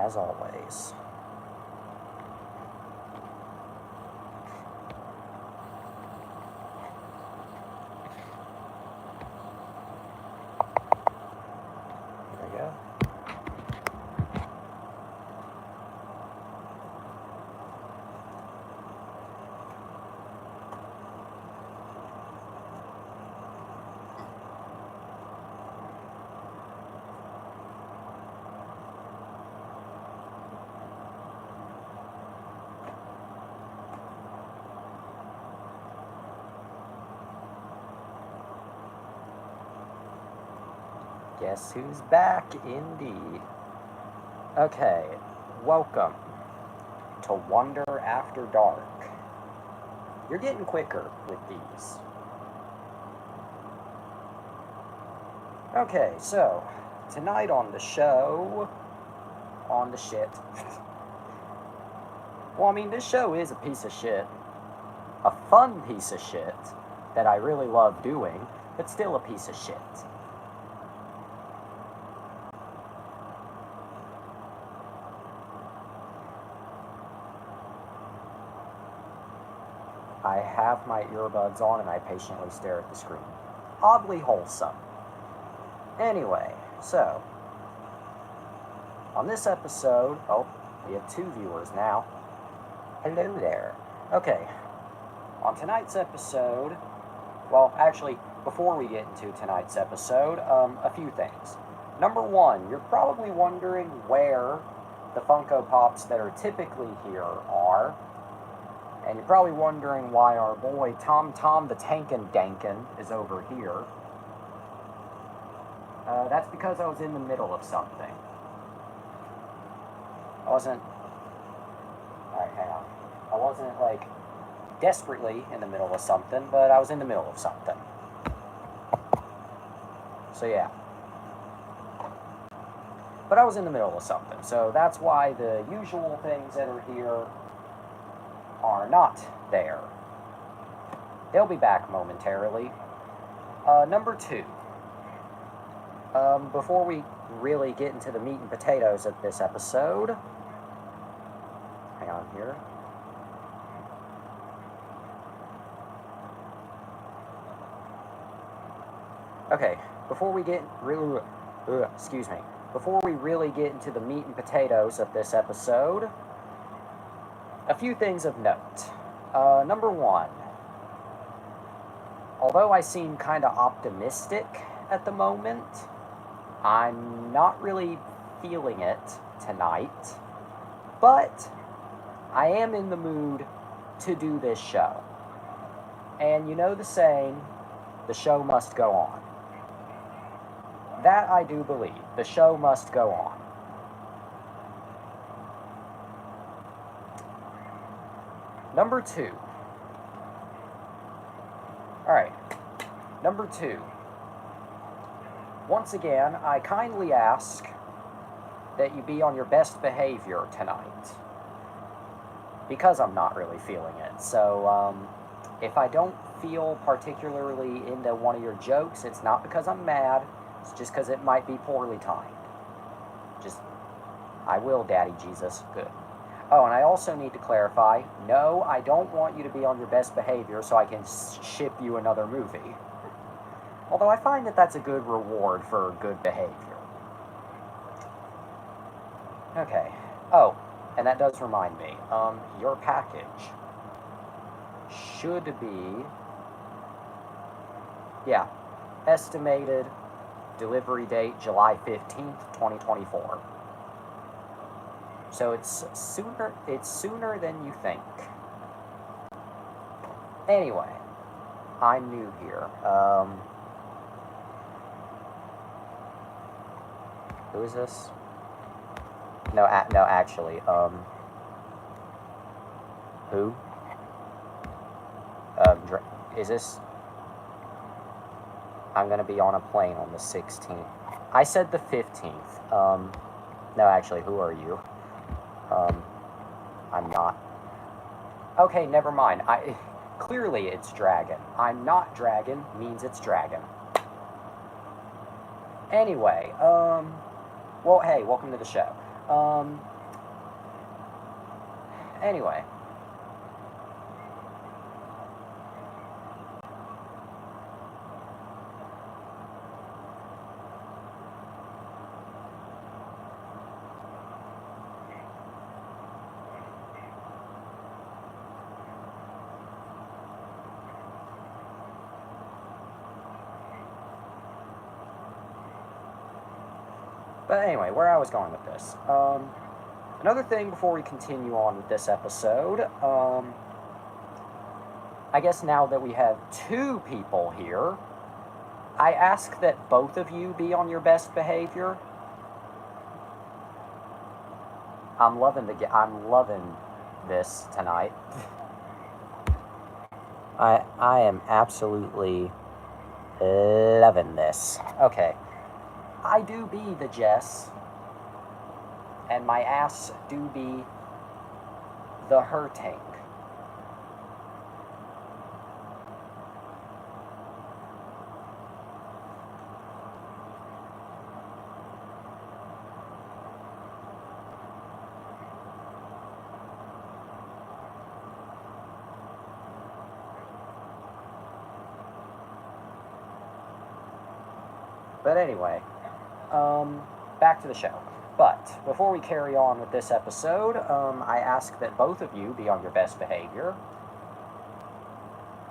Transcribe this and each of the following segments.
as always. There we go. Guess who's back, indeed. Okay, welcome to Wonder After Dark. You're getting quicker with these. Okay, so, tonight on the show... On the shit. Well, I mean, this show is a piece of shit. A fun piece of shit that I really love doing, but still a piece of shit. I have my earbuds on and I patiently stare at the screen. Oddly wholesome. Anyway, so, on this episode, oh, we have 2 viewers now. Hello there. Okay, on tonight's episode, well, actually, before we get into tonight's episode, a few things. Number 1, you're probably wondering where the Funko Pops that are typically here are. And you're probably wondering why our boy Tom the Tankin' Dankin' is over here. That's because I was in the middle of something. I wasn't, like, desperately in the middle of something, but I was in the middle of something. So, yeah. But I was in the middle of something, so that's why the usual things that are here are not there. They'll be back momentarily. Number 2. Before we really get into the meat and potatoes of this episode... Hang on here. Okay, before we get before we really get into the meat and potatoes of this episode, a few things of note. Number 1, although I seem kind of optimistic at the moment, I'm not really feeling it tonight, but I am in the mood to do this show. And you know the saying, the show must go on. That I do believe. The show must go on. Number 2. Alright. Number 2. Once again, I kindly ask that you be on your best behavior tonight. Because I'm not really feeling it. So, if I don't feel particularly into one of your jokes, it's not because I'm mad. It's just because it might be poorly timed. I will, Daddy Jesus. Good. Oh, and I also need to clarify, no, I don't want you to be on your best behavior so I can ship you another movie. Although I find that that's a good reward for good behavior. Okay. Oh, and that does remind me, your package should be, yeah, estimated delivery date July 15th, 2024. So it's sooner than you think. Anyway, I'm new here. Who is this? No, actually, who? Is this? I'm gonna be on a plane on the 16th. I said the 15th. No, actually, who are you? I'm not. Okay, never mind. Clearly it's Dragon. I'm not Dragon means it's Dragon. Anyway, well, hey, welcome to the show. Anyway. But anyway, where I was going with this. Another thing before we continue on with this episode, I guess now that we have two people here, I ask that both of you be on your best behavior. I'm loving this tonight. I am absolutely loving this. Okay. I do be the Jess, and my ass do be the hurting. But anyway, back to the show. But before we carry on with this episode, I ask that both of you be on your best behavior.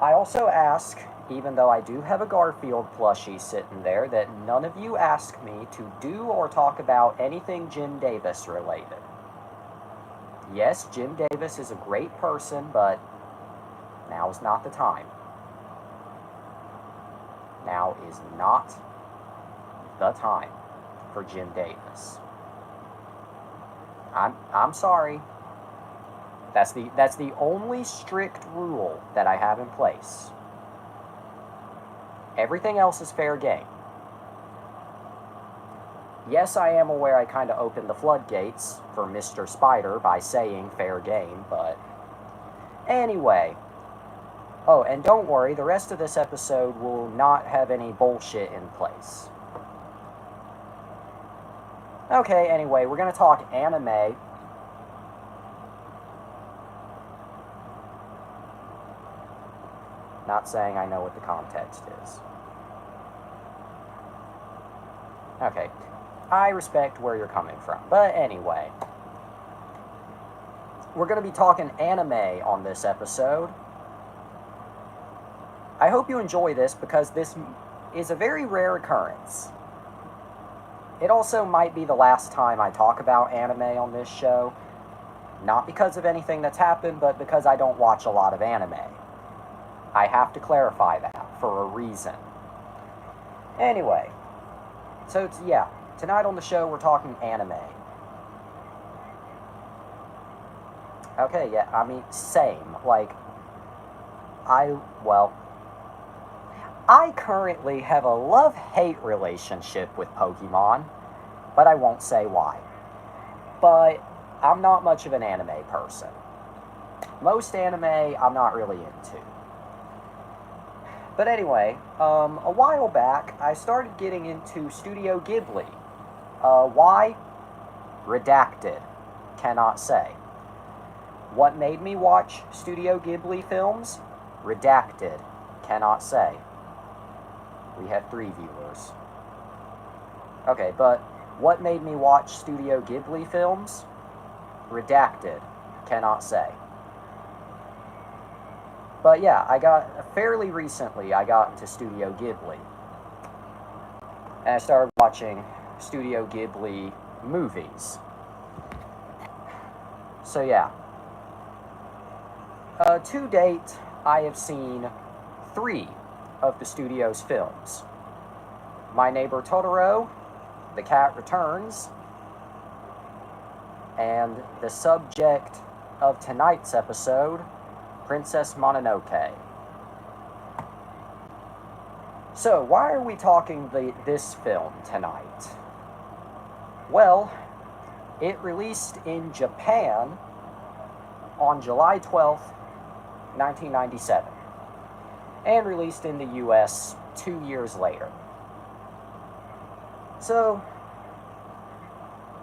I also ask, even though I do have a Garfield plushie sitting there, that none of you ask me to do or talk about anything Jim Davis related. Yes, Jim Davis is a great person, but now is not the time. Now is not the time for Jim Davis. I'm sorry. That's the only strict rule that I have in place. Everything else is fair game. Yes, I am aware I kind of opened the floodgates for Mr. Spider by saying fair game, but anyway. Oh, and don't worry, the rest of this episode will not have any bullshit in place. Okay, anyway, we're going to talk anime. Not saying I know what the context is. Okay, I respect where you're coming from. But anyway, we're going to be talking anime on this episode. I hope you enjoy this because this is a very rare occurrence. It also might be the last time I talk about anime on this show. Not because of anything that's happened, but because I don't watch a lot of anime. I have to clarify that for a reason. Anyway, so yeah, tonight on the show we're talking anime. Okay, yeah, I mean, same. Like, I currently have a love-hate relationship with Pokemon, but I won't say why. But I'm not much of an anime person. Most anime I'm not really into. But anyway, a while back, I started getting into Studio Ghibli. Why? Redacted. Cannot say. What made me watch Studio Ghibli films? Redacted. Cannot say. We have 3 viewers. Okay, but what made me watch Studio Ghibli films? Redacted. Cannot say. But yeah, fairly recently, I got into Studio Ghibli. And I started watching Studio Ghibli movies. So yeah. To date, I have seen 3 of the studio's films. My Neighbor Totoro, The Cat Returns, and the subject of tonight's episode, Princess Mononoke. So, why are we talking this film tonight? Well, it released in Japan on July 12th, 1997, and released in the US 2 years later. So,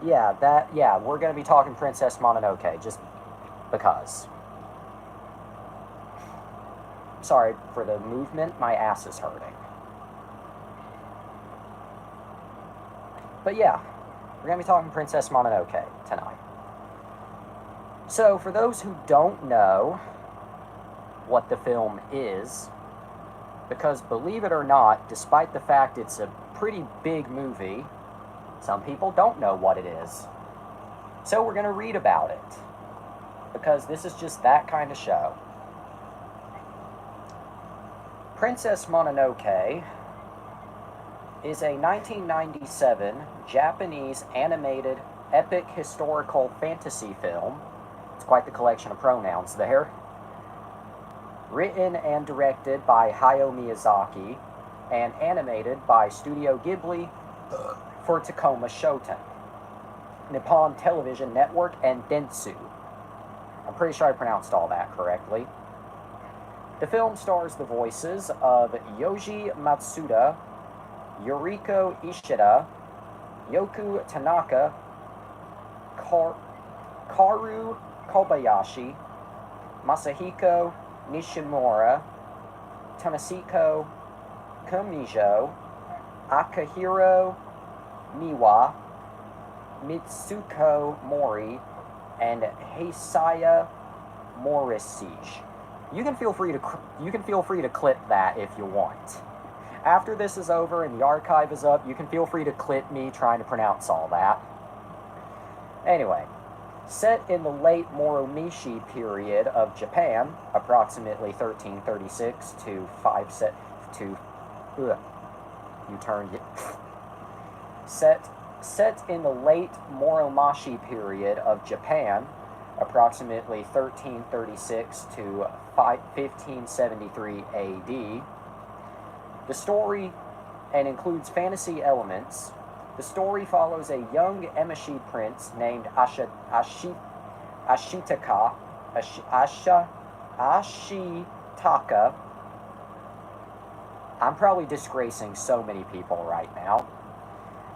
Yeah, we're going to be talking Princess Mononoke, just because. Sorry for the movement, my ass is hurting. But yeah, we're going to be talking Princess Mononoke tonight. So, for those who don't know what the film is, because believe it or not, despite the fact it's a pretty big movie, some people don't know what it is. So we're going to read about it, because this is just that kind of show. Princess Mononoke is a 1997 Japanese animated epic historical fantasy film. It's quite the collection of pronouns there. Written and directed by Hayao Miyazaki and animated by Studio Ghibli for Tacoma Shoten, Nippon Television Network, and Dentsu. I'm pretty sure I pronounced all that correctly. The film stars the voices of Yoji Matsuda, Yuriko Ishida, Yoku Tanaka, Karu Kobayashi, Masahiko Nishimura, Tanasuke Kumijo, Akihiro Miwa, Mitsuko Mori, and Heisaya Morishige. You can feel free to clip that if you want. After this is over and the archive is up, you can feel free to clip me trying to pronounce all that. Anyway, set in the late Muromachi period of Japan, approximately 1336 to 5 to you turned it. Set in the late Muromachi period of Japan, approximately 1336 to 1573 AD. The story, and includes fantasy elements, the story follows a young Emishi prince named Ashitaka. I'm probably disgracing so many people right now.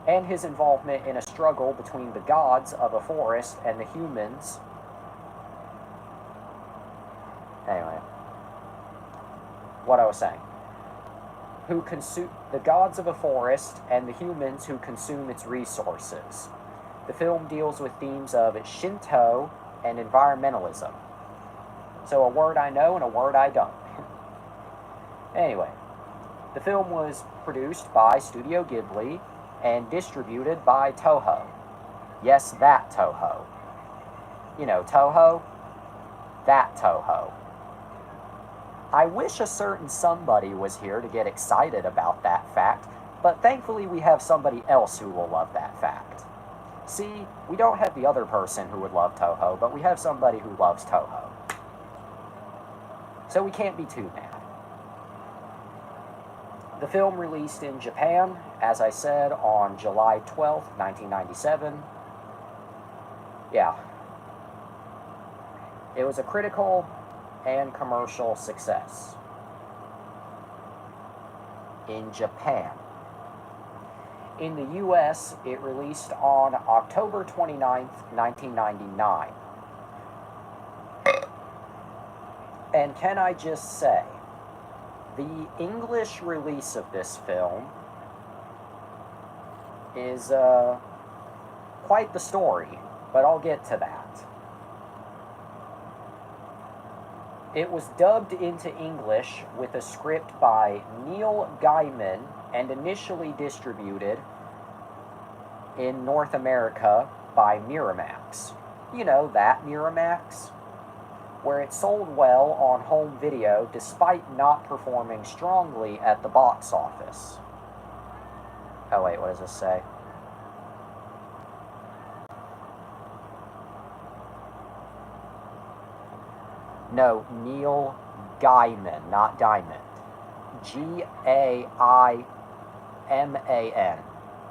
And his involvement in a struggle between the gods of a forest and the humans. Anyway, what I was saying. The gods of a forest and the humans who consume its resources. The film deals with themes of Shinto and environmentalism. So a word I know and a word I don't. Anyway, the film was produced by Studio Ghibli and distributed by Toho. Yes, that Toho. You know, Toho? That Toho. I wish a certain somebody was here to get excited about that fact, but thankfully we have somebody else who will love that fact. See, we don't have the other person who would love Toho, but we have somebody who loves Toho. So we can't be too mad. The film released in Japan, as I said, on July 12th, 1997. Yeah. It was a critical and commercial success in Japan. In the US, it released on October 29th, 1999. And can I just say, the English release of this film is quite the story, but I'll get to that. It was dubbed into English with a script by Neil Gaiman and initially distributed in North America by Miramax. You know, that Miramax, where it sold well on home video despite not performing strongly at the box office. Oh wait, what does this say? No, Neil Gaiman, not Diamond. Gaiman,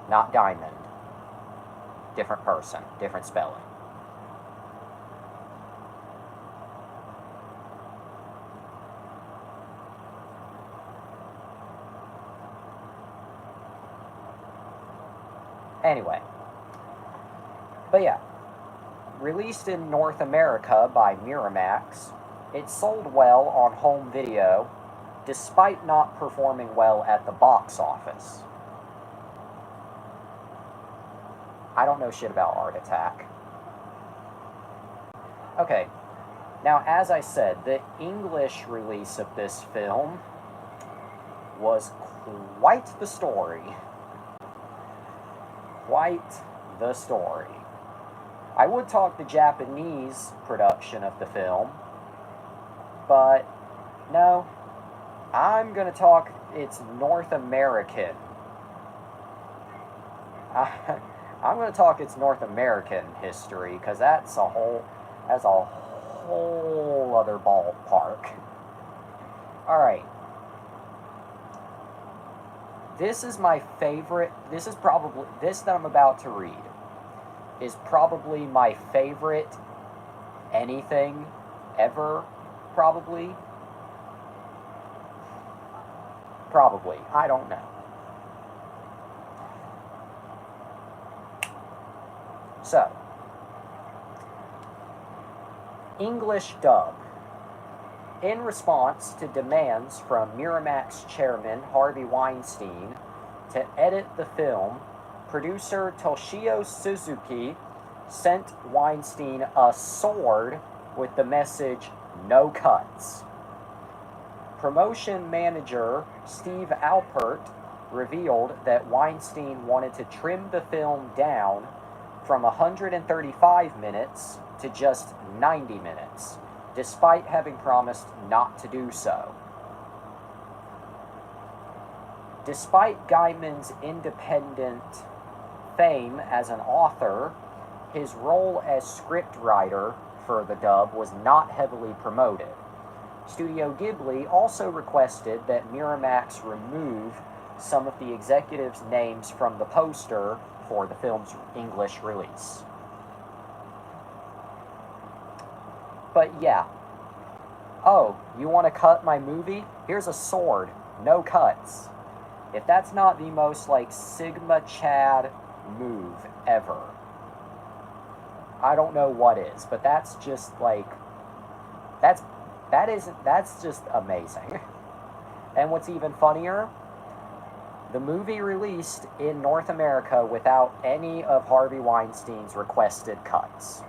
not Diamond. Different person, different spelling. Anyway, But yeah, released in North America by Miramax, it sold well on home video, despite not performing well at the box office. I don't know shit about Art Attack. Okay, now as I said, the English release of this film was quite the story. Quite the story. I would talk the Japanese production of the film, but no, I'm going to talk its North American. I'm going to talk its North American history, because that's a whole other ballpark. Alright. This is my favorite, this that I'm about to read is probably my favorite anything ever, probably. Probably. I don't know. So, English dub. In response to demands from Miramax chairman Harvey Weinstein to edit the film, producer Toshio Suzuki sent Weinstein a sword with the message, "No cuts." Promotion manager Steve Alpert revealed that Weinstein wanted to trim the film down from 135 minutes to just 90 minutes, despite having promised not to do so. Despite Gaiman's independent fame as an author, his role as scriptwriter for the dub was not heavily promoted. Studio Ghibli also requested that Miramax remove some of the executives' names from the poster for the film's English release. But yeah. Oh, you want to cut my movie? Here's a sword. No cuts. If that's not the most, Sigma Chad move ever, I don't know what is. But that's just, that's just amazing. And what's even funnier, the movie released in North America without any of Harvey Weinstein's requested cuts.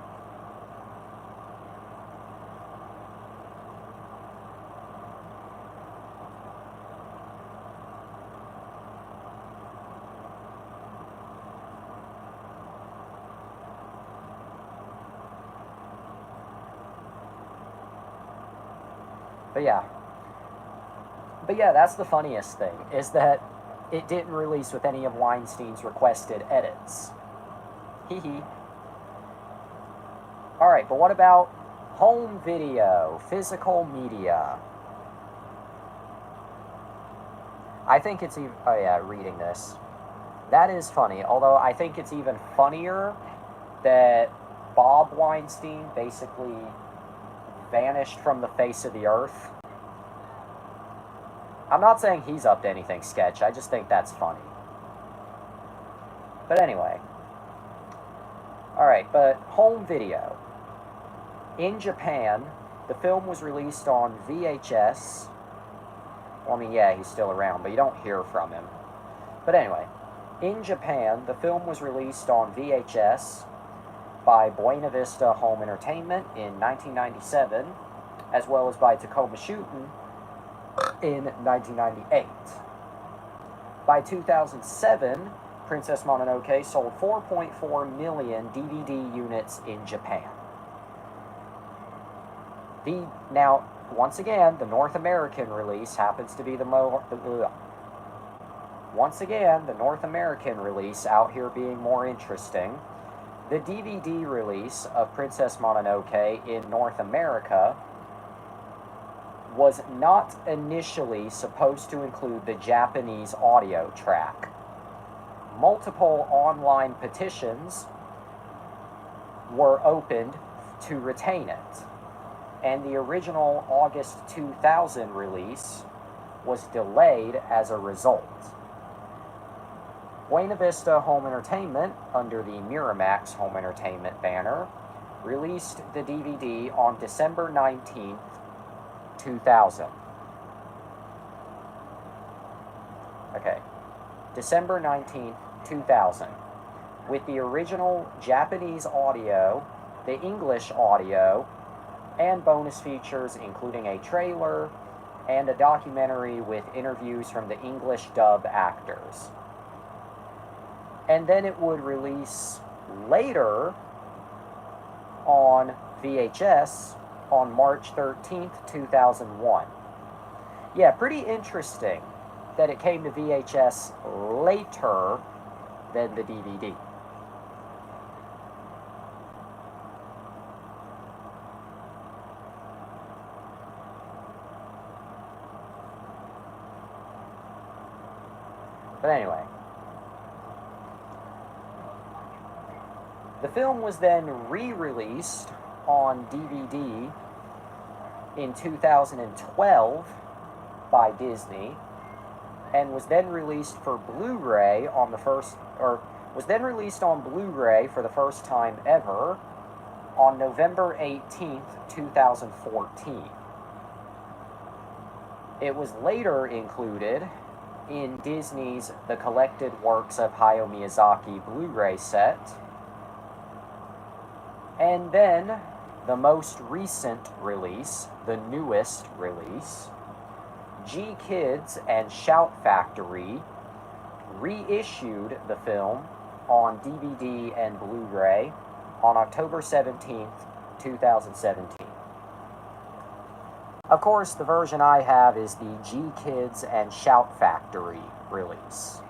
But yeah, that's the funniest thing, is that it didn't release with any of Weinstein's requested edits. Hee hee. Alright, but what about home video, physical media? I think it's even, oh yeah, reading this. That is funny, although I think it's even funnier that Bob Weinstein basically vanished from the face of the earth. I'm not saying he's up to anything sketch, I just think that's funny. But anyway. Alright, but home video. In Japan, the film was released on VHS. Well, I mean, yeah, he's still around, but you don't hear from him. But anyway, in Japan, the film was released on VHS by Buena Vista Home Entertainment in 1997, as well as by Tacoma Shooting in 1998. By 2007, Princess Mononoke sold 4.4 million DVD units in Japan. Now, once again, the North American release happens to be the Once again, the North American release out here being more interesting. The DVD release of Princess Mononoke in North America was not initially supposed to include the Japanese audio track. Multiple online petitions were opened to retain it, and the original August 2000 release was delayed as a result. Buena Vista Home Entertainment, under the Miramax Home Entertainment banner, released the DVD on December 19th, 2000. Okay, December 19th, 2000, with the original Japanese audio, the English audio, and bonus features including a trailer and a documentary with interviews from the English dub actors. And then it would release later on VHS on March 13th, 2001. Yeah, pretty interesting that it came to VHS later than the DVD. But anyway, the film was then re-released on DVD in 2012 by Disney, and was then released for Blu-ray on the first, or was then released on Blu-ray for the first time ever on November 18th, 2014. It was later included in Disney's The Collected Works of Hayao Miyazaki Blu-ray set, and then the most recent release, the newest release, G-Kids and Shout Factory reissued the film on DVD and Blu-ray on October 17th, 2017. Of course, the version I have is the G-Kids and Shout Factory release.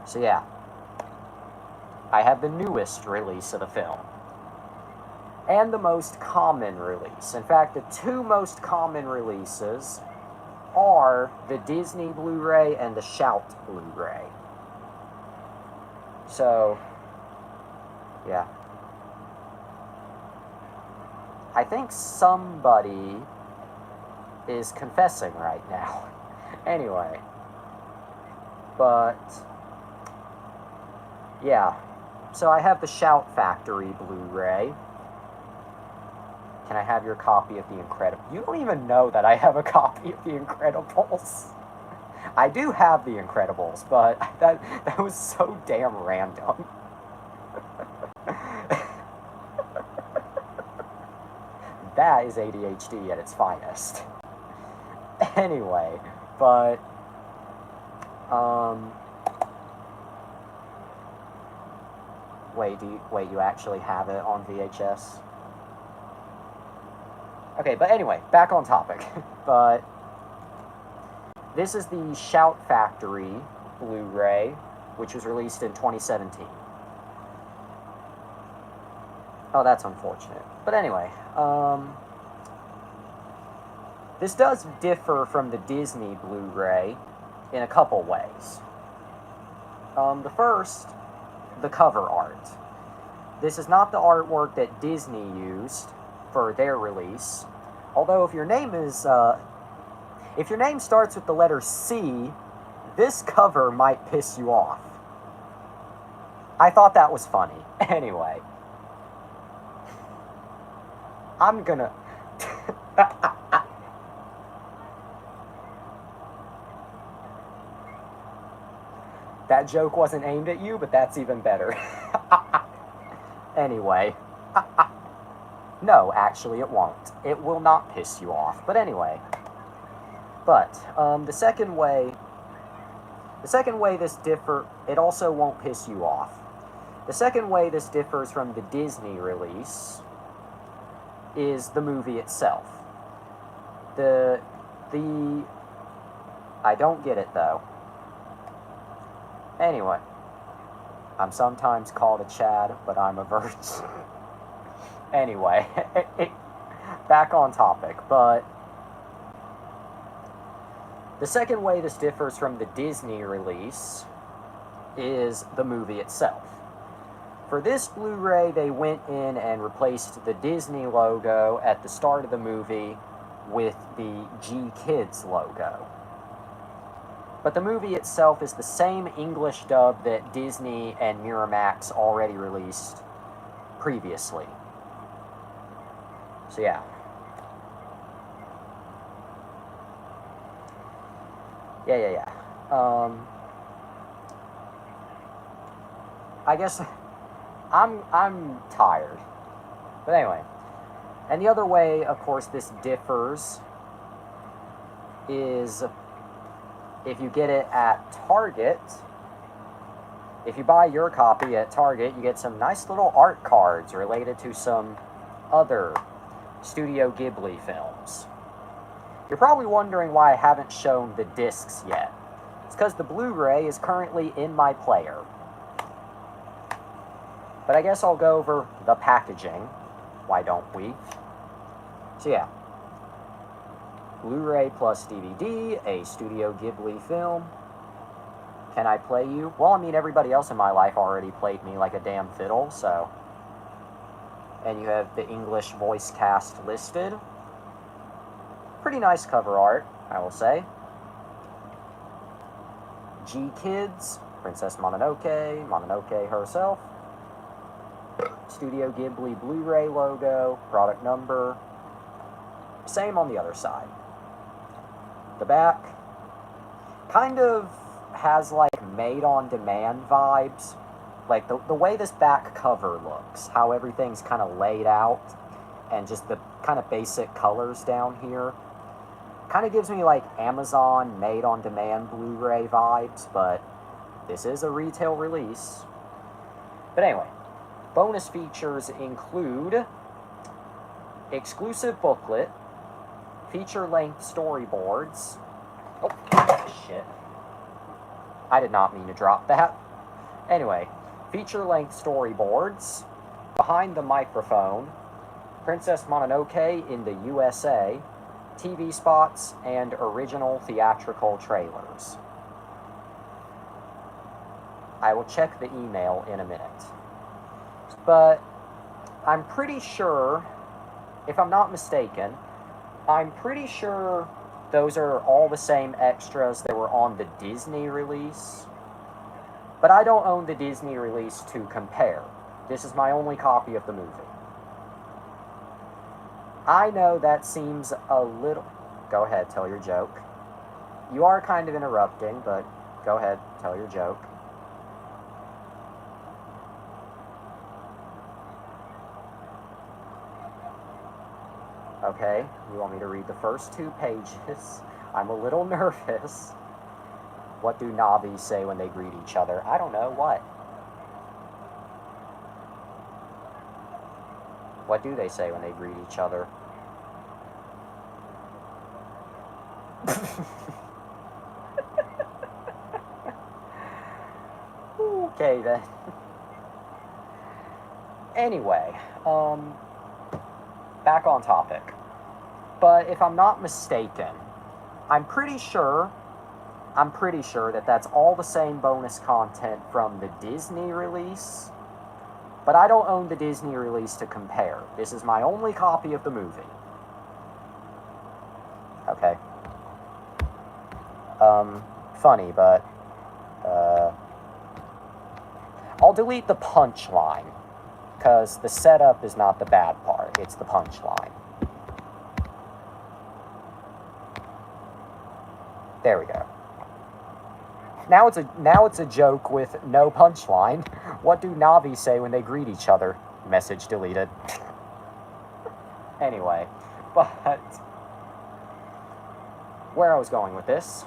So yeah, I have the newest release of the film. And the most common release. In fact, the two most common releases are the Disney Blu-ray and the Shout Blu-ray. So, yeah. I think somebody is confessing right now. Anyway. But, yeah. So I have the Shout Factory Blu-ray. Can I have your copy of The Incredibles? You don't even know that I have a copy of The Incredibles. I do have The Incredibles, but that was so damn random. That is ADHD at its finest. Anyway, but wait, you actually have it on VHS? Okay, but anyway, back on topic. But this is the Shout Factory Blu-ray, which was released in 2017. Oh, that's unfortunate. But anyway, this does differ from the Disney Blu-ray in a couple ways. The first, the cover art. This is not the artwork that Disney used for their release. Although if your name is, if your name starts with the letter C, this cover might piss you off. I thought that was funny. Anyway. I'm gonna... That joke wasn't aimed at you, but that's even better. Anyway. No, actually it won't. It will not piss you off. But anyway. But, the second way this it also won't piss you off. The second way this differs from the Disney release is the movie itself. I don't get it, though. Anyway. I'm sometimes called a Chad, but I'm a virgin. Anyway. Back on topic, but the second way this differs from the Disney release is the movie itself. For this Blu-ray, they went in and replaced the Disney logo at the start of the movie with the G-Kids logo. But the movie itself is the same English dub that Disney and Miramax already released previously. So yeah. Yeah. I guess I'm tired. But anyway. And the other way, of course, this differs is if you get it at Target. If you buy your copy at Target, you get some nice little art cards related to some other Studio Ghibli films. You're probably wondering why I haven't shown the discs yet. It's because the Blu-ray is currently in my player. But I guess I'll go over the packaging. Why don't we? So yeah. Blu-ray plus DVD, a Studio Ghibli film. Can I play you? Well, I mean, everybody else in my life already played me like a damn fiddle, so... And you have the English voice cast listed. Pretty nice cover art, I will say. G-Kids, Princess Mononoke, Mononoke herself. Studio Ghibli Blu-ray logo, product number. Same on the other side. The back kind of has like made-on-demand vibes. Like the way this back cover looks, how everything's kind of laid out, and just the kind of basic colors down here, kind of gives me like Amazon made-on-demand Blu-ray vibes, but this is a retail release. But anyway, bonus features include exclusive booklet, feature-length storyboards. Oh, shit. I did not mean to drop that. Anyway, feature-length storyboards, behind the microphone, Princess Mononoke in the USA, TV spots, and original theatrical trailers. I will check the email in a minute. But I'm pretty sure, if I'm not mistaken, I'm pretty sure those are all the same extras that were on the Disney release. But I don't own the Disney release to compare. This is my only copy of the movie. I know that seems a little... Go ahead, tell your joke. You are kind of interrupting, but go ahead, tell your joke. Okay, you want me to read the first 2 pages? I'm a little nervous. What do Na'vi say when they greet each other? I don't know, what? What do they say when they greet each other? Okay, then. Anyway, back on topic. But if I'm not mistaken, I'm pretty sure that that's all the same bonus content from the Disney release. But I don't own the Disney release to compare. This is my only copy of the movie. Okay. Funny, but, I'll delete the punchline, because the setup is not the bad part, it's the punchline. There we go. Now it's a joke with no punchline. What do Na'vi say when they greet each other? Message deleted. Anyway, but where I was going with this.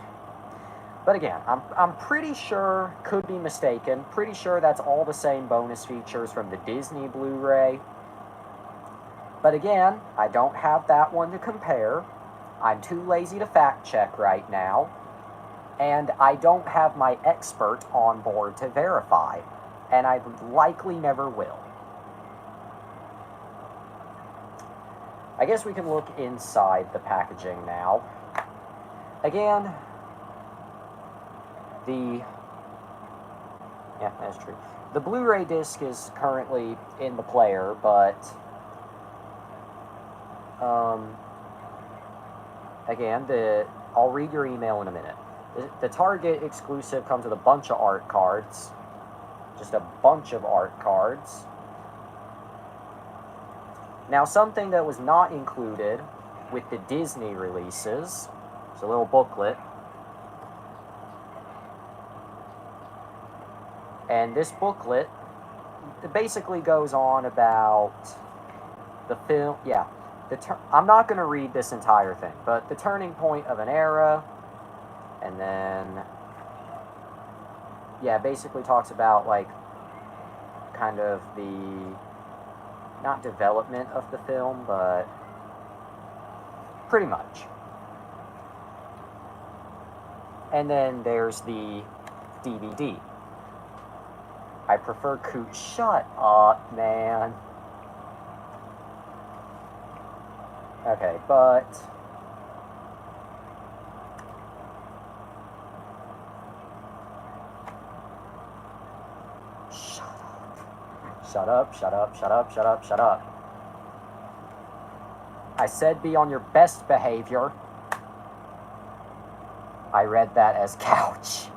But again, I'm pretty sure, could be mistaken, pretty sure that's all the same bonus features from the Disney Blu-ray. But again, I don't have that one to compare. I'm too lazy to fact check right now. And I don't have my expert on board to verify. And I likely never will. I guess we can look inside the packaging now. Again, yeah, that's true. The Blu-ray disc is currently in the player, but again, I'll read your email in a minute. The Target exclusive comes with a bunch of art cards. Just a bunch of art cards. Now, something that was not included with the Disney releases, it's a little booklet. And this booklet, it basically goes on about the film, I'm not going to read this entire thing, but the turning point of an era, and then, basically talks about, like, kind of the, not development of the film, but pretty much. And then there's the DVD. I prefer Coot. Shut up, man. Okay, but shut up, shut up, shut up, shut up, shut up. I said be on your best behavior. I read that as couch.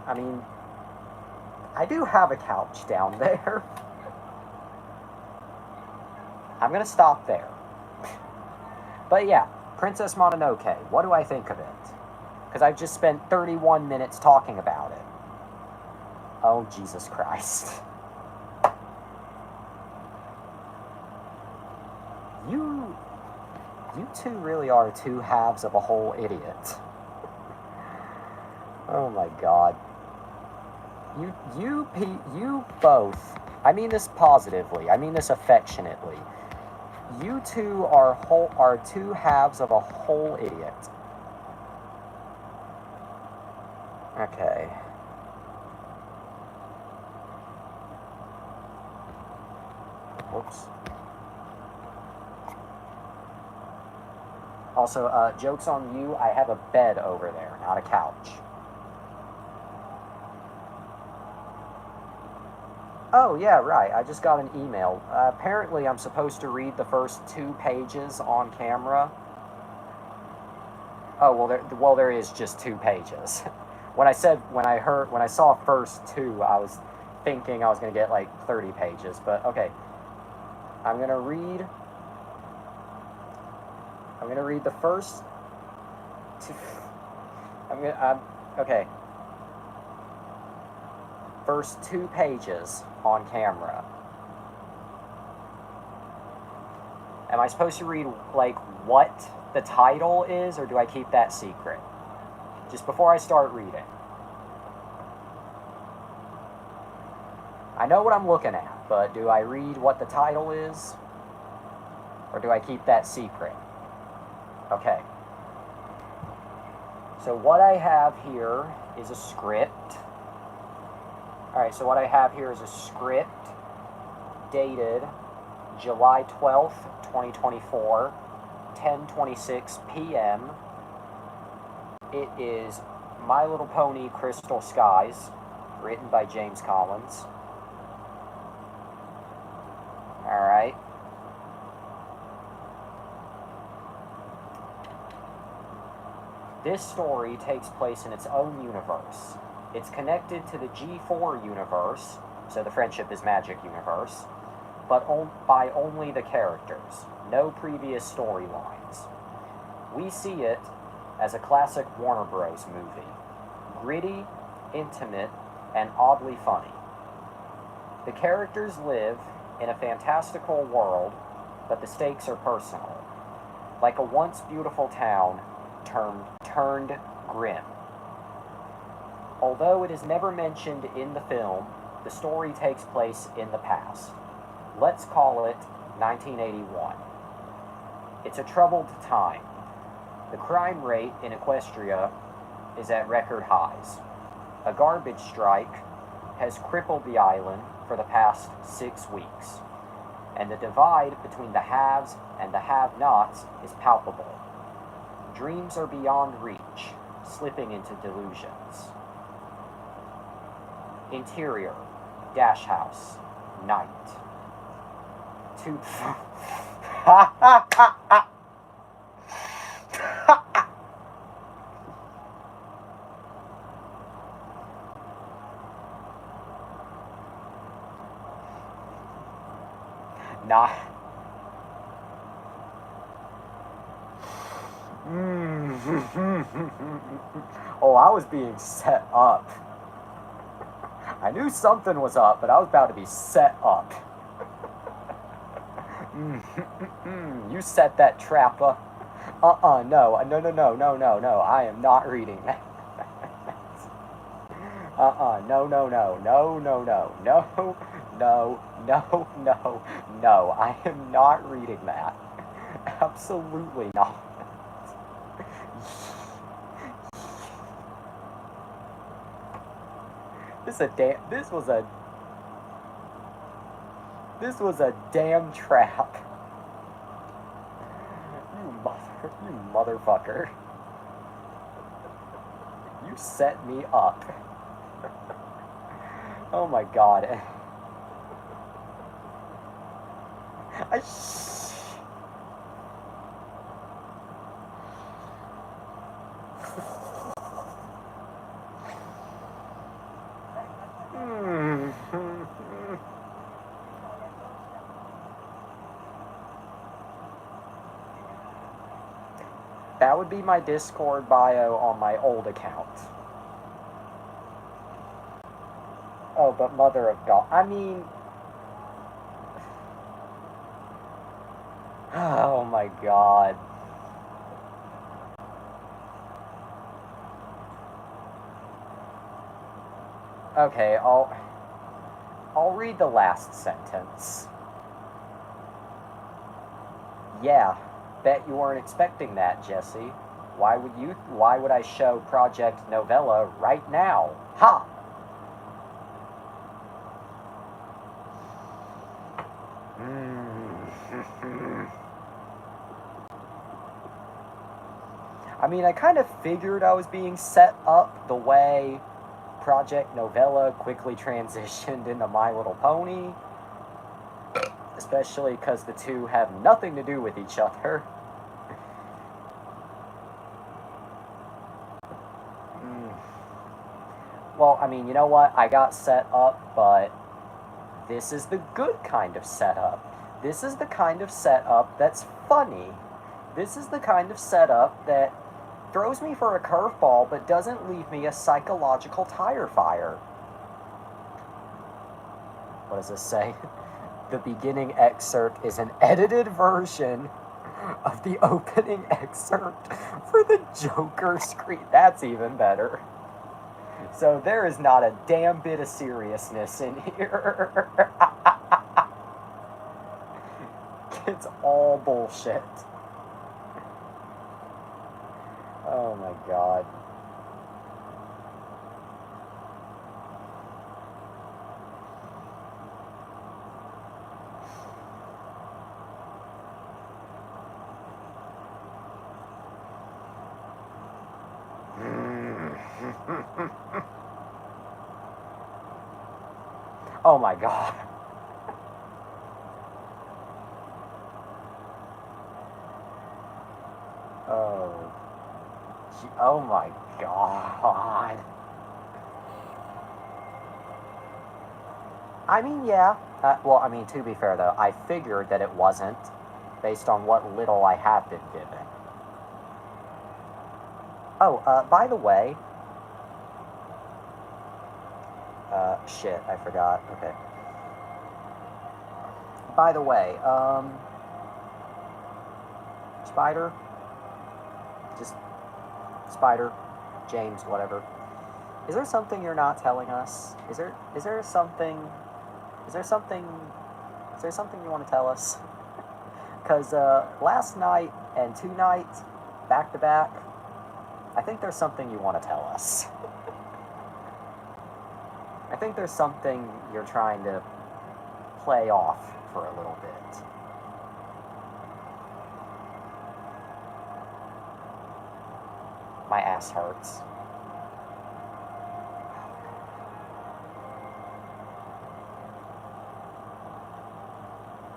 I mean, I do have a couch down there. I'm going to stop there. But yeah, Princess Mononoke, what do I think of it? Because I've just spent 31 minutes talking about it. Oh, Jesus Christ. You two really are two halves of a whole idiot. Oh my God. You both, I mean this positively, I mean this affectionately. You two are two halves of a whole idiot. Okay. Whoops. Also, joke's on you, I have a bed over there, not a couch. Oh, yeah, right. I just got an email. Apparently, I'm supposed to read the first 2 pages on camera. Oh, well, there is just 2 pages. When I saw first 2, I was thinking I was going to get, like, 30 pages. But, okay. I'm going to read the first 2. Okay. First 2 pages on camera. Am I supposed to read, like, what the title is, or do I keep that secret? Just before I start reading. I know what I'm looking at, but do I read what the title is? Or do I keep that secret? Okay. So what I have here is a script. Alright, so what I have here is a script dated July 12th, 2024, 10:26 p.m. It is My Little Pony Crystal Skies, written by James Collins. Alright. This story takes place in its own universe. It's connected to the G4 universe, so the Friendship is Magic universe, but by only the characters, no previous storylines. We see it as a classic Warner Bros. Movie. Gritty, intimate, and oddly funny. The characters live in a fantastical world, but the stakes are personal. Like a once beautiful town turned grim. Although it is never mentioned in the film, the story takes place in the past. Let's call it 1981. It's a troubled time. The crime rate in Equestria is at record highs. A garbage strike has crippled the island for the past 6 weeks, and the divide between the haves and the have-nots is palpable. Dreams are beyond reach, slipping into delusions. Interior, dash house, night. Not. Oh, I was being set up. I knew something was up, but I was about to be set up. You set that trap up. No, no. I am not reading that. No. I am not reading that. Absolutely not. This was a damn trap. You motherfucker. You set me up. Oh my god. That would be my Discord bio on my old account. Oh, but Mother of God. I mean... Oh my god. Okay, I'll read the last sentence. Yeah, bet you weren't expecting that, Jesse. Why would I show Project Novella right now? Ha! I mean, I kind of figured I was being set up the way Project Novella quickly transitioned into My Little Pony. Especially because the two have nothing to do with each other. Well, I mean, you know what? I got set up, but this is the good kind of setup. This is the kind of setup that's funny. This is the kind of setup that throws me for a curveball, but doesn't leave me a psychological tire fire. What does this say? The beginning excerpt is an edited version of the opening excerpt for the Joker screen. That's even better. So there is not a damn bit of seriousness in here. It's all bullshit. Oh my god. Oh my god. Oh my god. I mean, yeah. Well, I mean, to be fair though, I figured that it wasn't, based on what little I have been given. Oh, by the way... shit, I forgot. Okay. By the way, Spider? Just... Spider? James, whatever. Is there something you're not telling us? Is there something you want to tell us? Because, last night and 2 nights, back to back, I think there's something you want to tell us. I think there's something you're trying to play off for a little bit. My ass hurts.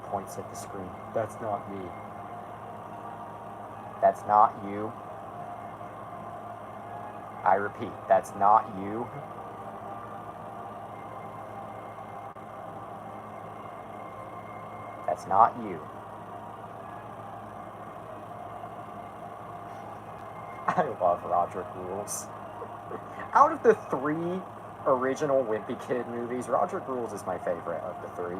Points at the screen. That's not me. That's not you. I repeat, that's not you. That's not you. I love Roderick Rules. Out of the 3 original Wimpy Kid movies, Roderick Rules is my favorite of the 3.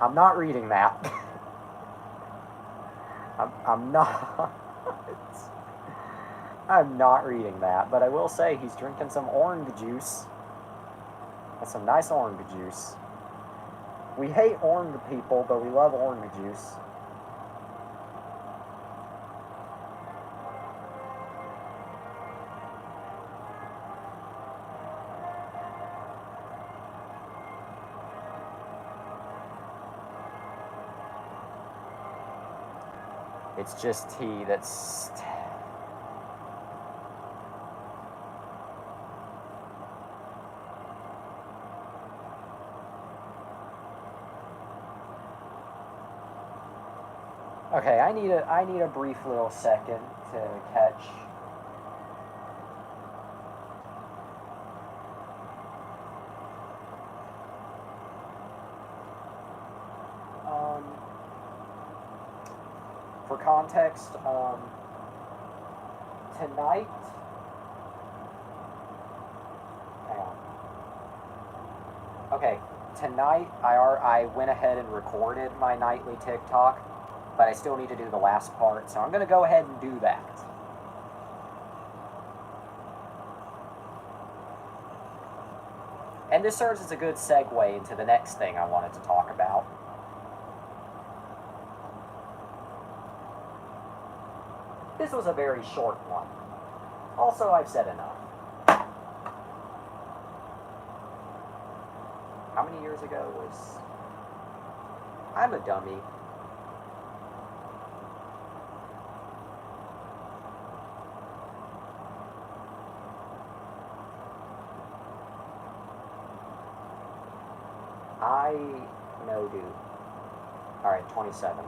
I'm not reading that. I'm not. I'm not reading that, but I will say he's drinking some orange juice. That's some nice orange juice. We hate orange people, but we love orange juice. It's just tea that's... Okay, I need a brief little second to catch. For context, tonight. Hang on. Okay, tonight I went ahead and recorded my nightly TikTok. But I still need to do the last part, so I'm going to go ahead and do that. And this serves as a good segue into the next thing I wanted to talk about. This was a very short one. Also, I've said enough. How many years ago was... I'm a dummy. I know, dude. Alright, 27.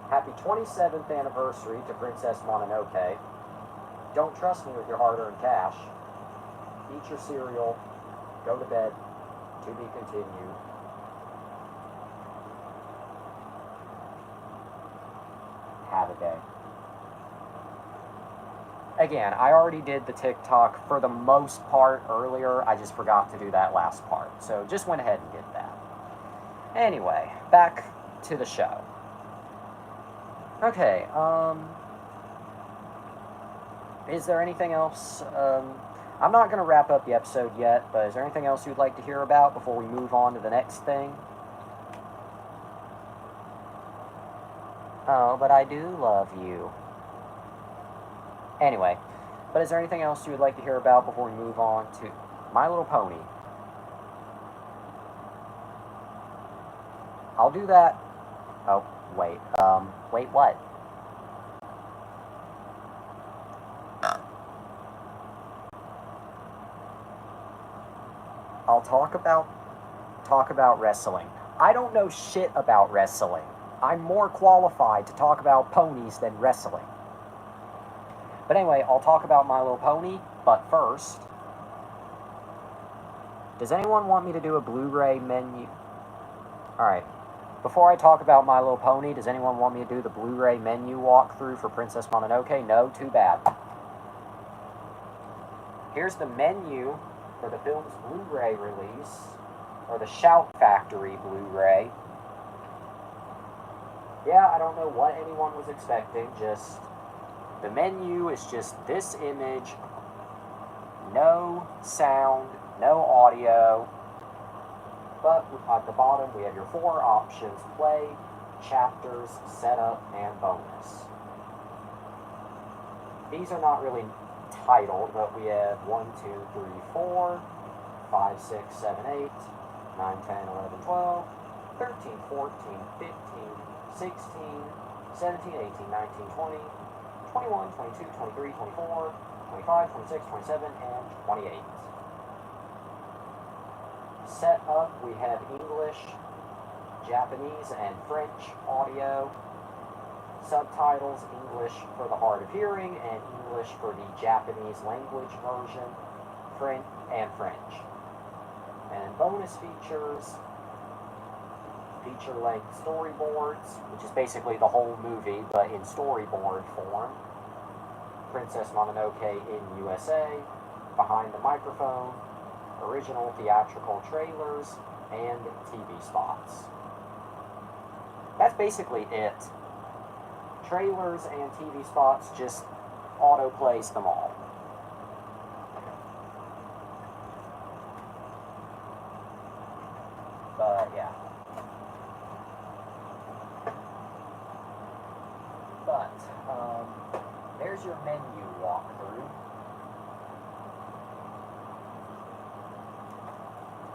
Happy 27th anniversary to Princess Mononoke. Don't trust me with your hard-earned cash. Eat your cereal. Go to bed. To be continued. Have a day. Again, I already did the TikTok for the most part earlier. I just forgot to do that last part. So just went ahead and did that. Anyway, back to the show. Okay, is there anything else? I'm not going to wrap up the episode yet, but is there anything else you'd like to hear about before we move on to the next thing? Oh, but I do love you. Anyway, but is there anything else you would like to hear about before we move on to My Little Pony? I'll do that. Oh, wait. Wait, what? I'll talk about wrestling. I don't know shit about wrestling. I'm more qualified to talk about ponies than wrestling. But anyway, I'll talk about My Little Pony, but first, does anyone want me to do a Blu-ray menu? Alright, before I talk about My Little Pony, does anyone want me to do the Blu-ray menu walkthrough for Princess Mononoke? No? Too bad. Here's the menu for the film's Blu-ray release, or the Shout Factory Blu-ray. Yeah, I don't know what anyone was expecting, just... the menu is just this image, no sound, no audio, but at the bottom we have your 4 options: play, chapters, setup, and bonus. These are not really titled, but we have 1, 2, 3, 4, 5, 6, 7, 8, 9, 10, 11, 12, 13, 14, 15, 16, 17, 18, 19, 20, 21, 22, 23, 24, 25, 26, 27, and 28. setup, we have English, Japanese, and French audio. Subtitles, English for the hard of hearing, and English for the Japanese language version, French. And bonus features, feature-length storyboards, which is basically the whole movie, but in storyboard form. Princess Mononoke in USA, Behind the Microphone, original theatrical trailers, and TV spots. That's basically it. Trailers and TV spots, just auto-plays them all. But, yeah. But, there's your menu walkthrough.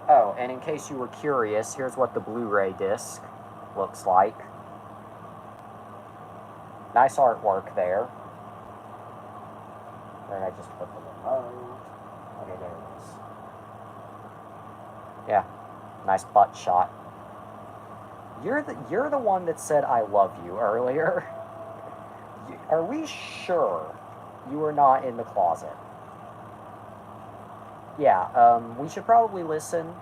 Oh, and in case you were curious, here's what the Blu-ray disc looks like. Nice artwork there. Then I just put the remote. Okay, there it is. Yeah, nice butt shot. You're the one that said I love you earlier. Are we sure you were not in the closet? Yeah, we should probably listen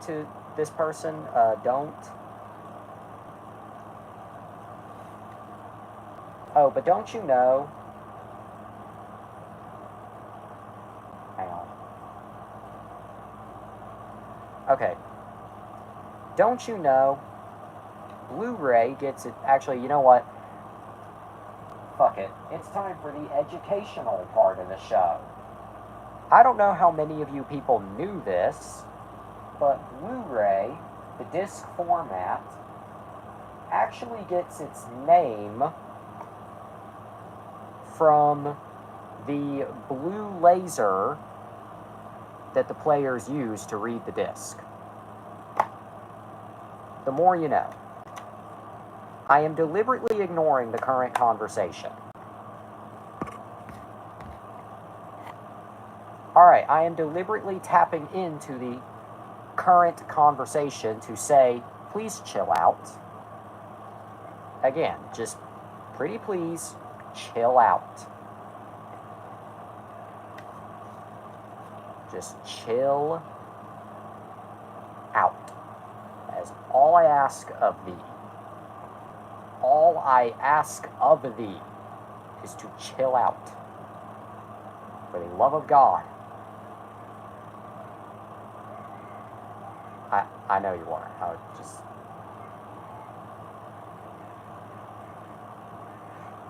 to this person. Don't. Oh, but don't you know? Hang on. Okay. Don't you know? Blu-ray gets it. Actually, you know what? Fuck it. It's time for the educational part of the show. I don't know how many of you people knew this, but Blu-ray, the disc format, actually gets its name from the blue laser that the players use to read the disc. The more you know. I am deliberately ignoring the current conversation. Alright, I am deliberately tapping into the current conversation to say, please chill out. Again, just pretty please, chill out. Just chill out. That is all I ask of thee. All I ask of thee is to chill out. For the love of God. I know you are. I would just...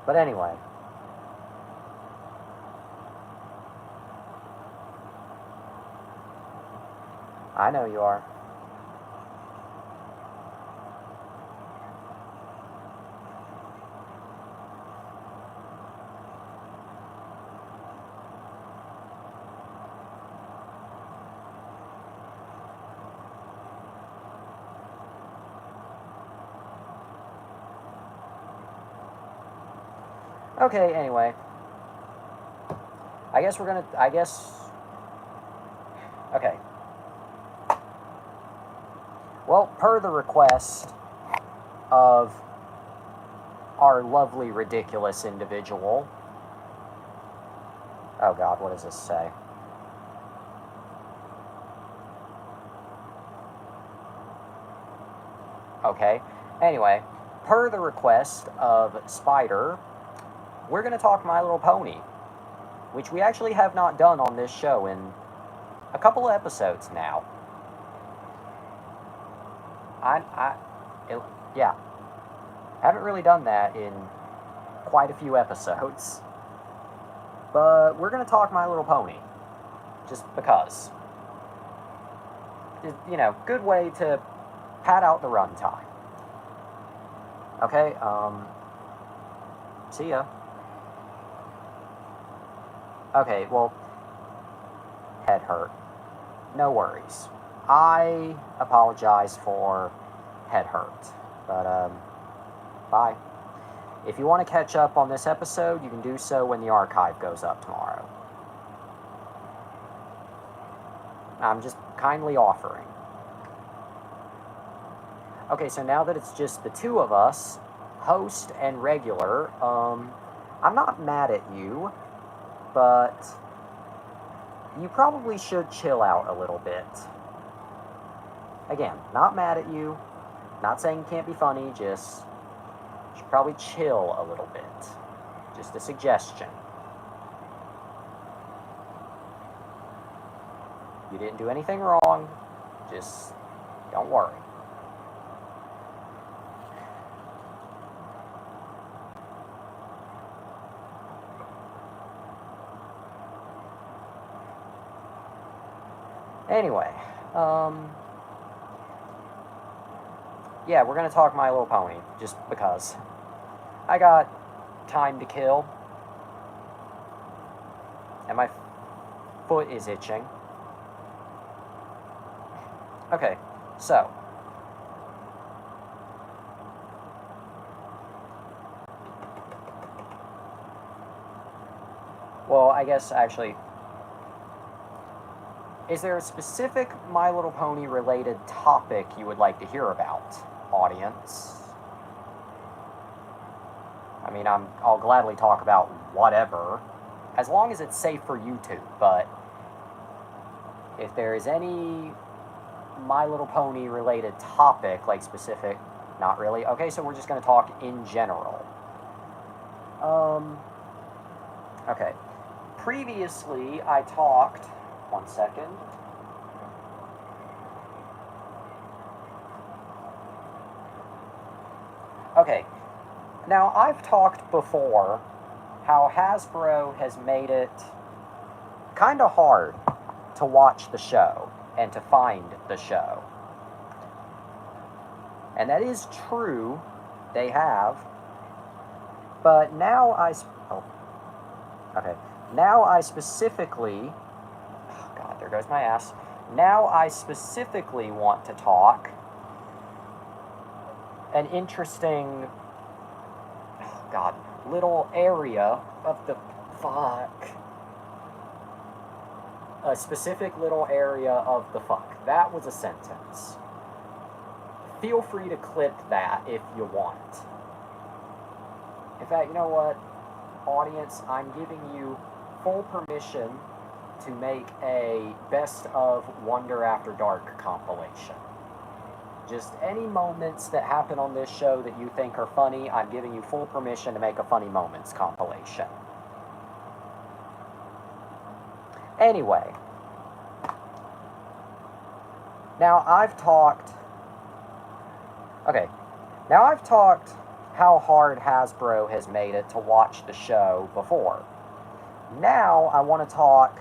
But anyway. I know you are. Okay, anyway. I guess. Okay. Well, per the request of our lovely, ridiculous individual. Oh God, what does this say? Okay. Anyway, per the request of Spider, we're going to talk My Little Pony, which we actually have not done on this show in a couple of episodes now. Yeah. Haven't really done that in quite a few episodes. But we're going to talk My Little Pony. Just because. You know, good way to pad out the runtime. Okay, see ya. Okay, well, head hurt. No worries. I apologize for head hurt. But, bye. If you want to catch up on this episode, you can do so when the archive goes up tomorrow. I'm just kindly offering. Okay, so now that it's just the two of us, host and regular, I'm not mad at you, but you probably should chill out a little bit. Again, not mad at you, not saying you can't be funny, just you should probably chill a little bit. Just a suggestion. You didn't do anything wrong, just don't worry. Anyway, yeah, we're gonna talk My Little Pony, just because. I got time to kill, and my foot is itching. Okay, so. Well, I guess, actually, is there a specific My Little Pony related topic you would like to hear about, audience? I mean, I'll gladly talk about whatever, as long as it's safe for YouTube, but if there is any My Little Pony related topic, like specific, not really. Okay, so we're just going to talk in general. Okay. Previously, I talked, one second. Okay, now I've talked before how Hasbro has made it kind of hard to watch the show and to find the show. And that is true, they have. But now now I specifically, oh God, there goes my ass. Now I specifically want to talk an interesting, oh God, little area of the, fuck. A specific little area of the fuck. That was a sentence. Feel free to clip that if you want. In fact, you know what, audience, I'm giving you full permission to make a Best of Wonder After Dark compilation. Just any moments that happen on this show that you think are funny, I'm giving you full permission to make a funny moments compilation. Anyway, now I've talked how hard Hasbro has made it to watch the show before. Now I want to talk,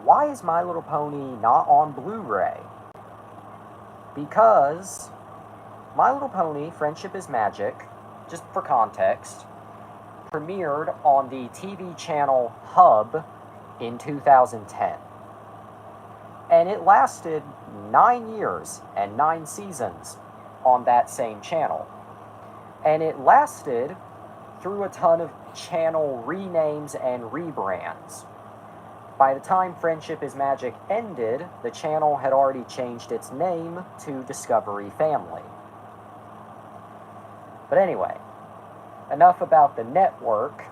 why is My Little Pony not on Blu-ray? Because My Little Pony Friendship is Magic, just for context, premiered on the TV channel Hub in 2010. And it lasted 9 years and 9 seasons on that same channel. And it lasted through a ton of channel renames and rebrands. By the time Friendship is Magic ended, the channel had already changed its name to Discovery Family. But anyway, enough about the network.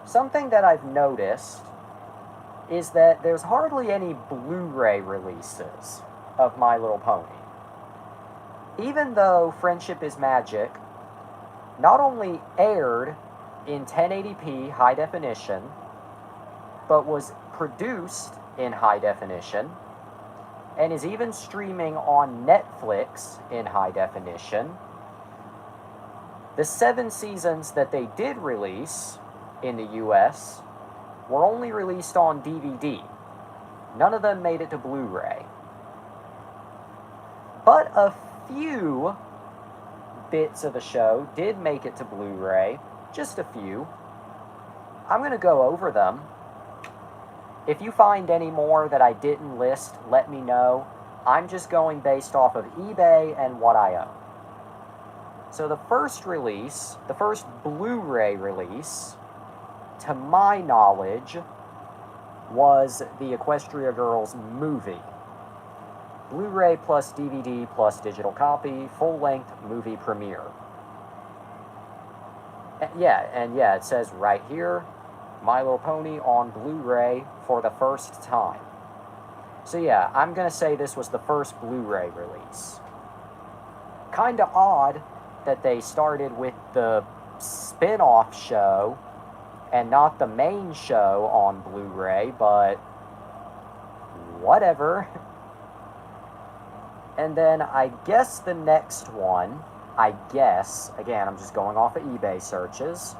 Something that I've noticed is that there's hardly any Blu-ray releases of My Little Pony. Even though Friendship is Magic not only aired in 1080p high definition, but was produced in high definition, and is even streaming on Netflix in high definition, the 7 seasons that they did release in the US were only released on DVD. None of them made it to Blu-ray. But a few bits of the show did make it to Blu-ray, just a few. I'm going to go over them. If you find any more that I didn't list, let me know. I'm just going based off of eBay and what I own. So the first release, the first Blu-ray release, to my knowledge, was the Equestria Girls movie. Blu-ray plus DVD plus digital copy, full-length movie premiere. Yeah, it says right here, My Little Pony on Blu-ray for the first time. So yeah, I'm gonna say this was the first Blu-ray release. Kinda odd that they started with the spin-off show and not the main show on Blu-ray, but whatever. And then I guess the next one, again, I'm just going off of eBay searches,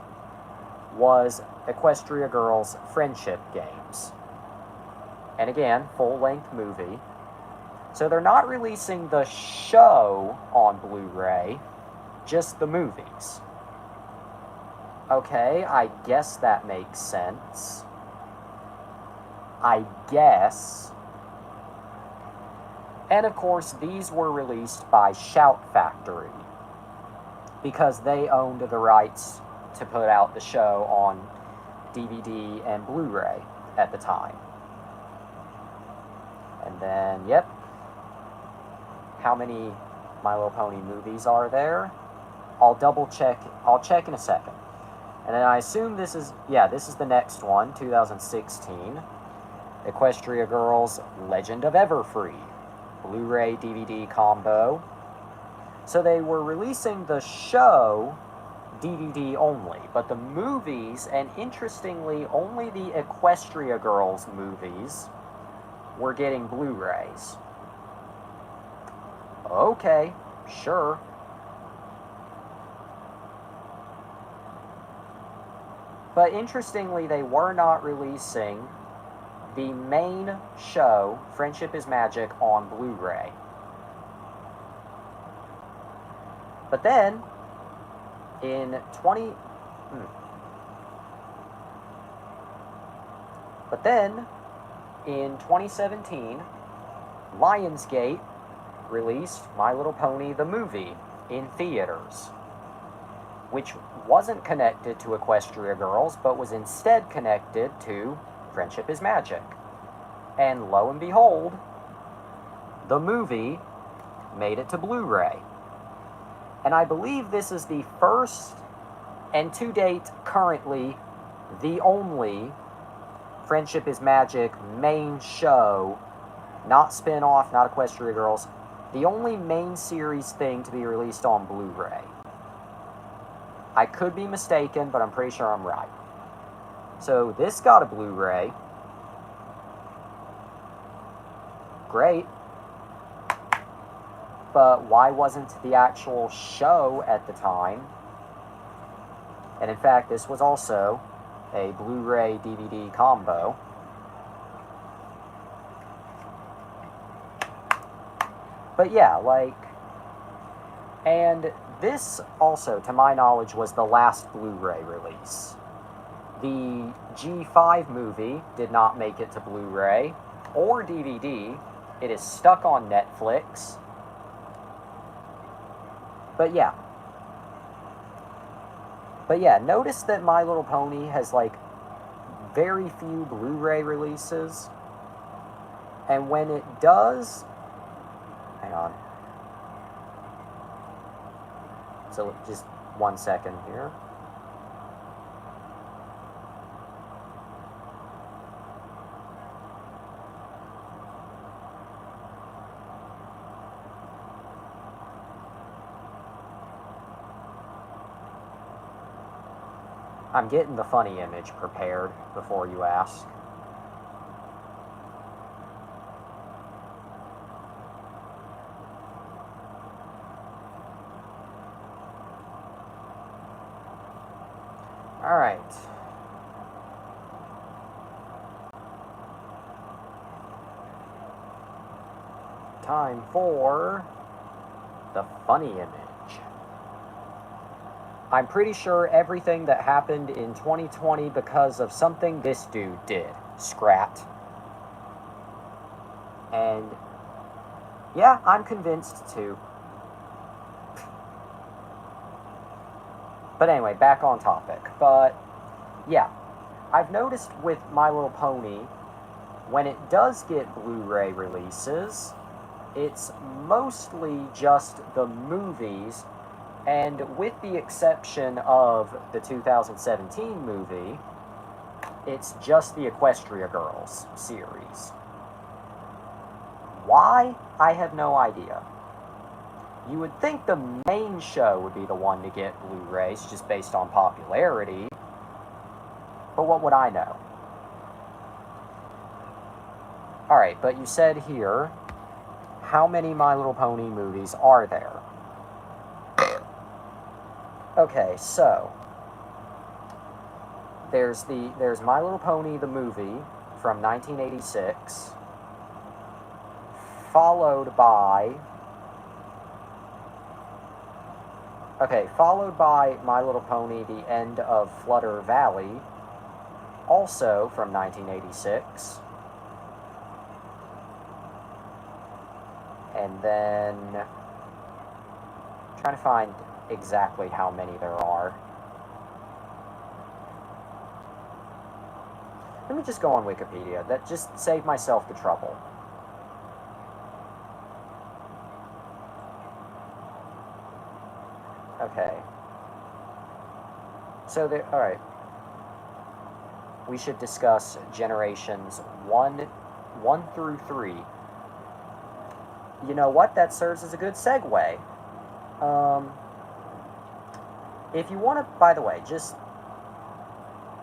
was Equestria Girls Friendship Games. And again, full-length movie. So they're not releasing the show on Blu-ray, just the movies. Okay, I guess that makes sense. I guess. And of course, these were released by Shout Factory, because they owned the rights to put out the show on DVD and Blu-ray at the time. And then, yep. How many My Little Pony movies are there? I'll check in a second. And then I assume this is the next one, 2016. Equestria Girls Legend of Everfree. Blu-ray DVD combo. So they were releasing the show DVD only, but the movies, and interestingly, only the Equestria Girls movies were getting Blu-rays. Okay, sure. But interestingly, they were not releasing the main show, Friendship is Magic, on Blu-ray. But then, in 2017, Lionsgate released My Little Pony the movie in theaters, which wasn't connected to Equestria Girls, but was instead connected to Friendship is Magic. And lo and behold, the movie made it to Blu-ray. And I believe this is the first, and to date, currently, the only Friendship is Magic main show, not spin-off, not Equestria Girls, the only main series thing to be released on Blu-ray. I could be mistaken, but I'm pretty sure I'm right. So this got a Blu-ray. Great. But why wasn't the actual show at the time? And in fact, this was also a Blu-ray DVD combo. But yeah, and this also, to my knowledge, was the last Blu-ray release. The G5 movie did not make it to Blu-ray or DVD. It is stuck on Netflix. But yeah, notice that My Little Pony has, very few Blu-ray releases. And when it does... Hang on. So, just 1 second here. I'm getting the funny image prepared before you ask. All right. Time for the funny image. I'm pretty sure everything that happened in 2020 because of something this dude did. Scrat. And yeah, I'm convinced too. But anyway, back on topic. But yeah, I've noticed with My Little Pony when it does get Blu-ray releases, it's mostly just the movies, and with the exception of the 2017 movie, it's just the Equestria Girls series. Why? I have no idea. You would think the main show would be the one to get Blu-rays, just based on popularity, but what would I know? Alright, but you said here, how many My Little Pony movies are there? Okay, so there's My Little Pony the movie from 1986, followed by My Little Pony The End of Flutter Valley, also from 1986. And then, I'm trying to find exactly how many there are. Let me just go on Wikipedia. That just saved myself the trouble. Okay. So there, alright. We should discuss generations 1 through 3. You know what? That serves as a good segue. If you want to, by the way, just,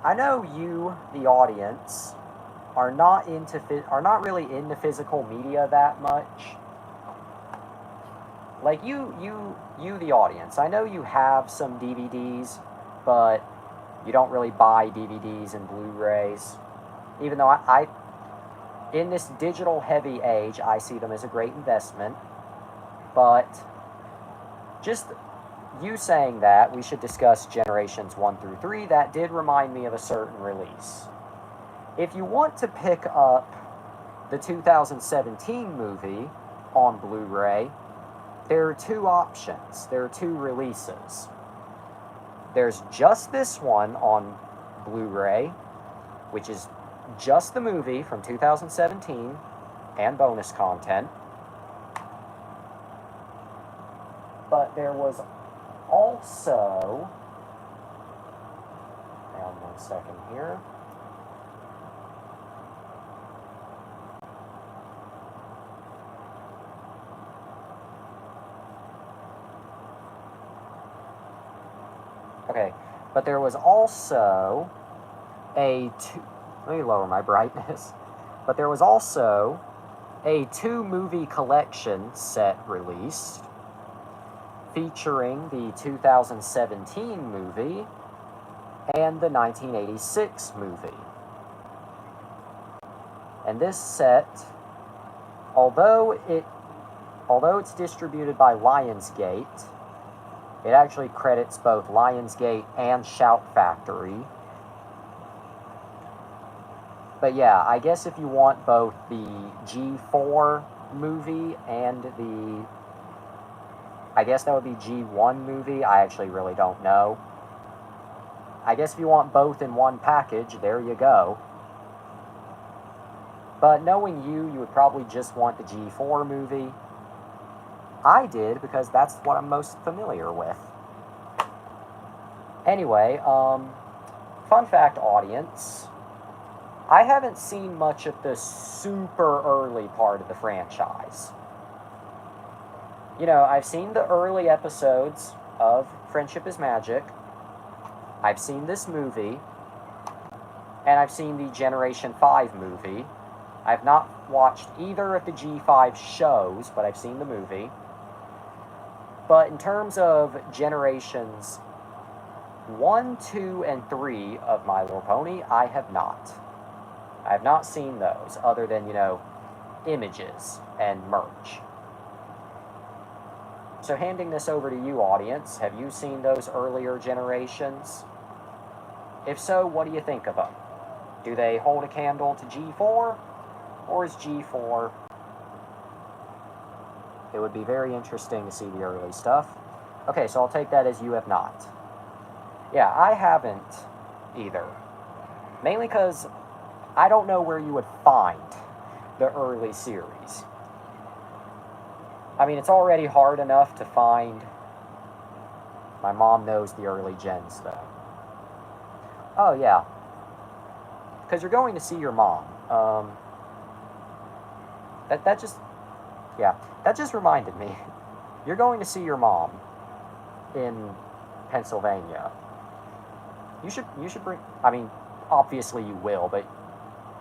I know you, the audience, are not really into physical media that much. Like you, the audience. I know you have some DVDs, but you don't really buy DVDs and Blu-rays. Even though I in this digital-heavy age, I see them as a great investment. But just you saying that, we should discuss generations 1 through 3. That did remind me of a certain release. If you want to pick up the 2017 movie on Blu-ray, there are two options. There are two releases. There's just this one on Blu-ray, which is just the movie from 2017 and bonus content. But there was also, hang on 1 second here. Okay, but there was also let me lower my brightness. But there was also a 2-movie collection set released featuring the 2017 movie and the 1986 movie. And this set, although it's distributed by Lionsgate, it actually credits both Lionsgate and Shout Factory. But yeah, I guess if you want both the G4 movie and the, I guess that would be G1 movie, I actually really don't know. I guess if you want both in one package, there you go. But knowing you would probably just want the G4 movie. I did, because that's what I'm most familiar with. Anyway, fun fact, audience. I haven't seen much of the super early part of the franchise. You know, I've seen the early episodes of Friendship is Magic. I've seen this movie. And I've seen the Generation 5 movie. I've not watched either of the G5 shows, but I've seen the movie. But in terms of generations 1, 2, and 3 of My Little Pony, I have not. I have not seen those, other than, you know, images and merch. So handing this over to you, audience, have you seen those earlier generations? If so, what do you think of them? Do they hold a candle to G4? Or is G4... It would be very interesting to see the early stuff. Okay, so I'll take that as you have not. Yeah, I haven't either. Mainly because I don't know where you would find the early series. I mean, it's already hard enough to find. My mom knows the early gens, though. Oh, yeah. Because you're going to see your mom. That just... Yeah, that just reminded me. You're going to see your mom in Pennsylvania. You should bring... I mean, obviously you will, but...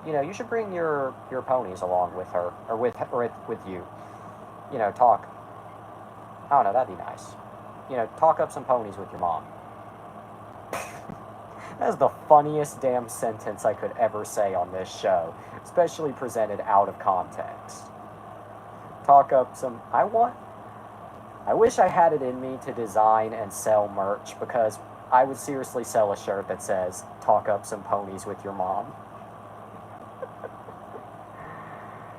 You know, you should bring your ponies along with her. Or with you. You know, talk... I don't know, that'd be nice. You know, talk up some ponies with your mom. That's the funniest damn sentence I could ever say on this show, especially presented out of context. Talk up some... I wish I had it in me to design and sell merch, because I would seriously sell a shirt that says, talk up some ponies with your mom.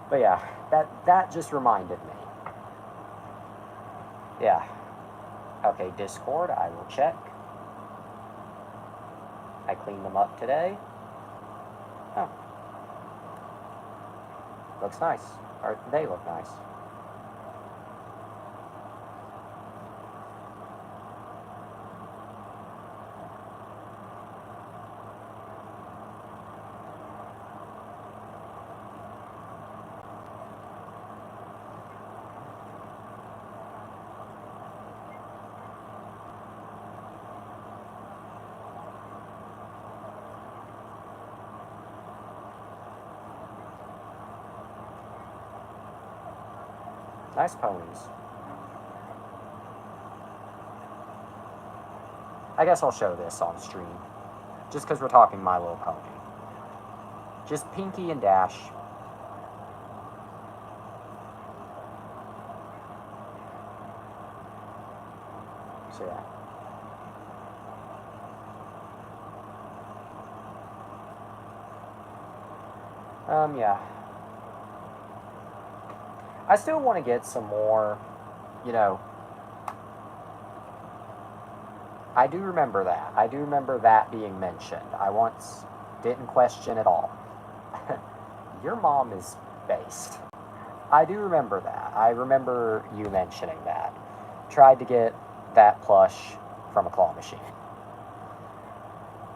But yeah, that just reminded me. Yeah. Okay, Discord, I will check. I cleaned them up today. Oh. Looks nice. Or they look nice. Nice ponies. I guess I'll show this on stream. Just because we're talking My Little Pony. Just Pinky and Dash. So yeah. Yeah. I still want to get some more, you know... I do remember that. I do remember that being mentioned. I once didn't question at all. Your mom is based. I do remember that. I remember you mentioning that. Tried to get that plush from a claw machine.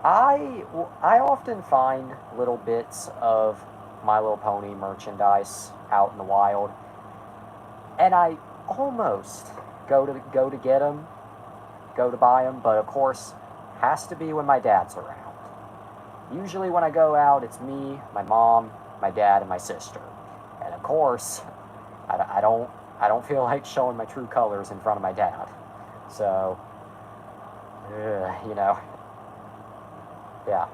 I often find little bits of My Little Pony merchandise out in the wild, and I almost go to get them, go to buy them, but of course, has to be when my dad's around. Usually when I go out, it's me, my mom, my dad, and my sister. And of course, I don't feel like showing my true colors in front of my dad. So, you know, yeah.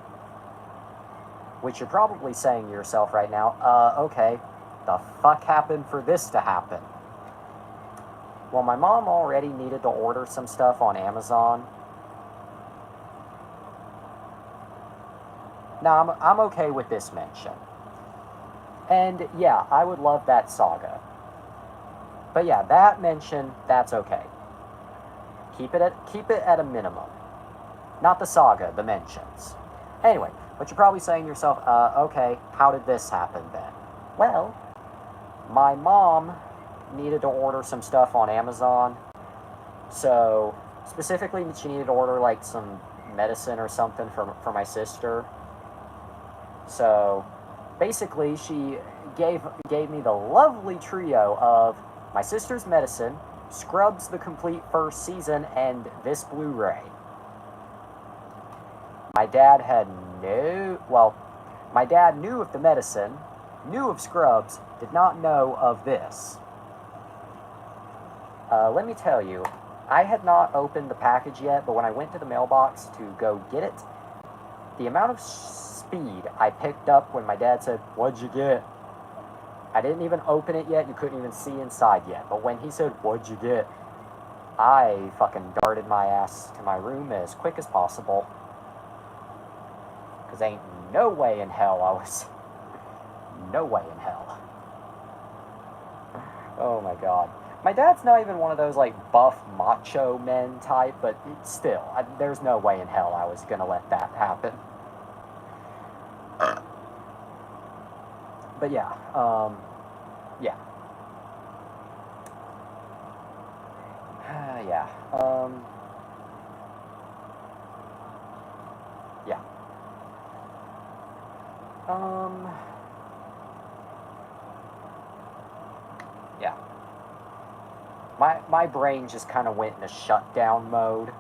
Which you're probably saying to yourself right now, okay, the fuck happened for this to happen? Well, my mom already needed to order some stuff on Amazon. Now, I'm okay with this mention. And yeah, I would love that saga. But yeah, that mention, that's okay. Keep it at a minimum. Not the saga, the mentions. Anyway, but you're probably saying to yourself, okay, how did this happen then? Well, my mom needed to order some stuff on Amazon. So, specifically, she needed to order, like, some medicine or something for my sister. So, basically, she gave me the lovely trio of my sister's medicine, Scrubs the complete first season, and this Blu-ray. My dad had my dad knew of the medicine, knew of Scrubs, did not know of this. Let me tell you, I had not opened the package yet, but when I went to the mailbox to go get it, the amount of speed I picked up when my dad said, "What'd you get?" I didn't even open it yet, you couldn't even see inside yet, but when he said, "What'd you get?" I fucking darted my ass to my room as quick as possible. Because ain't no way in hell I was... No way in hell. Oh my god. My dad's not even one of those, like, buff macho men type, but still, there's no way in hell I was gonna let that happen. But yeah, yeah. Yeah, yeah. Um, yeah. My brain just kind of went into shutdown mode.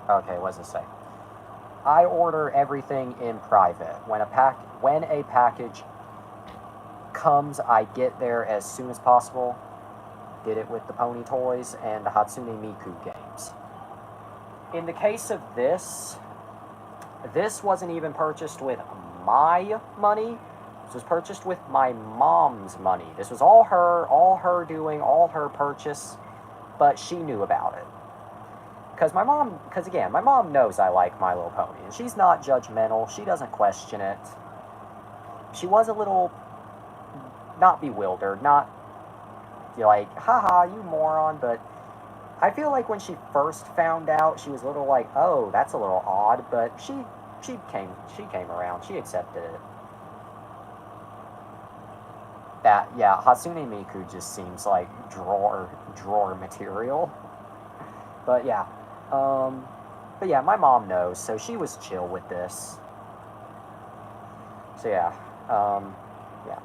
Okay, what does it say? I order everything in private. When a package comes, I get there as soon as possible. Did it with the Pony Toys and the Hatsune Miku games. In the case of this wasn't even purchased with my money. This was purchased with my mom's money. This was all her doing, all her purchase, but she knew about it. Because again, my mom knows I like My Little Pony, and she's not judgmental. She doesn't question it. She was a little, not bewildered, not like, haha, you moron, but I feel like when she first found out, she was a little like, oh, that's a little odd, but she came around, she accepted it. That, yeah, Hatsune Miku just seems like drawer material. But yeah, my mom knows, so she was chill with this. So yeah, yeah.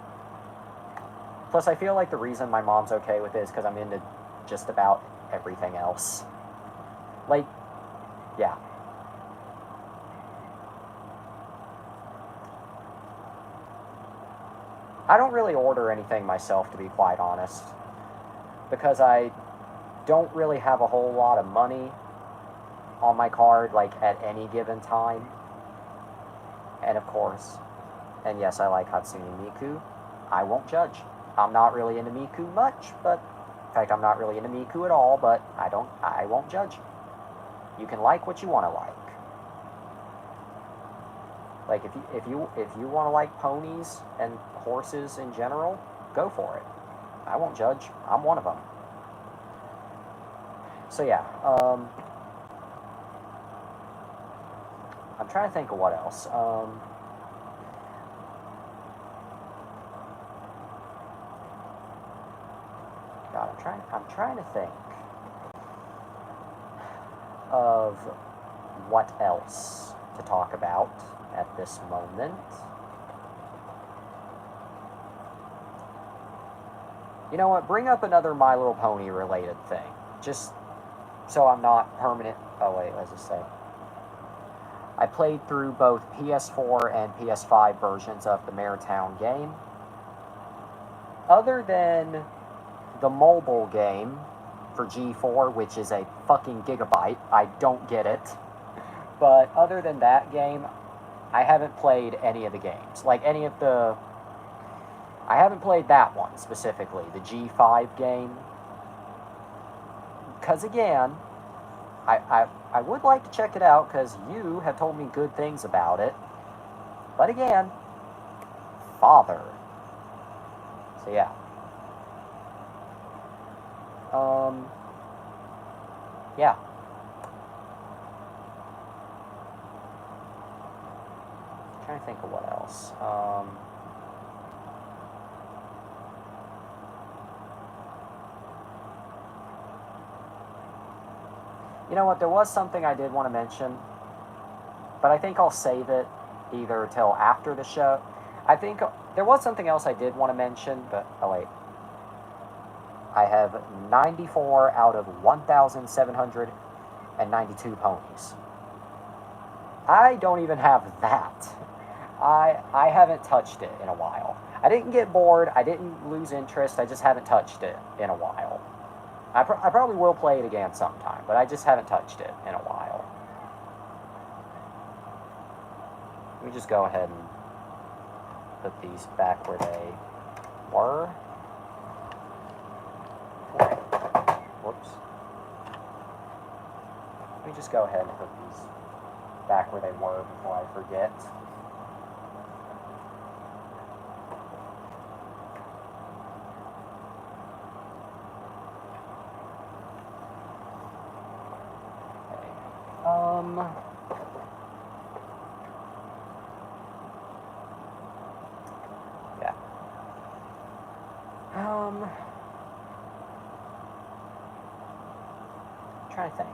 Plus, I feel like the reason my mom's okay with it is because I'm into just about everything else. Like, yeah. I don't really order anything myself, to be quite honest, because I don't really have a whole lot of money on my card, like, at any given time. And of course, and yes, I like Hatsune Miku. I won't judge. I'm not really into Miku much, but in fact, I'm not really into Miku at all, but I won't judge. You can like what you want to like. Like, if you want to like ponies and horses in general, go for it. I won't judge. I'm one of them. So yeah, I'm trying to think of what else. God, I'm trying to think of what else to talk about at this moment. You know what? Bring up another My Little Pony related thing. Just so I'm not permanent. Oh wait, what does it say? I played through both PS4 and PS5 versions of the Mare Town game. Other than the mobile game for G4, which is a fucking gigabyte, I don't get it. But other than that game, I haven't played any of the games. Like, any of the... I haven't played that one specifically, the G5 game. Because again, I would like to check it out because you have told me good things about it. But again, father. So yeah. Yeah. I'm trying to think of what else. You know what, there was something I did want to mention, but I think I'll save it either till after the show. I think there was something else I did want to mention, but, oh wait. I have 94 out of 1,792 ponies. I don't even have that. I haven't touched it in a while. I didn't get bored, I didn't lose interest, I just haven't touched it in a while. I probably will play it again sometime, but I just haven't touched it in a while. Let me just go ahead and put these back where they were. Whoops. Let me just go ahead and put these back where they were before I forget. Yeah. Trying to think.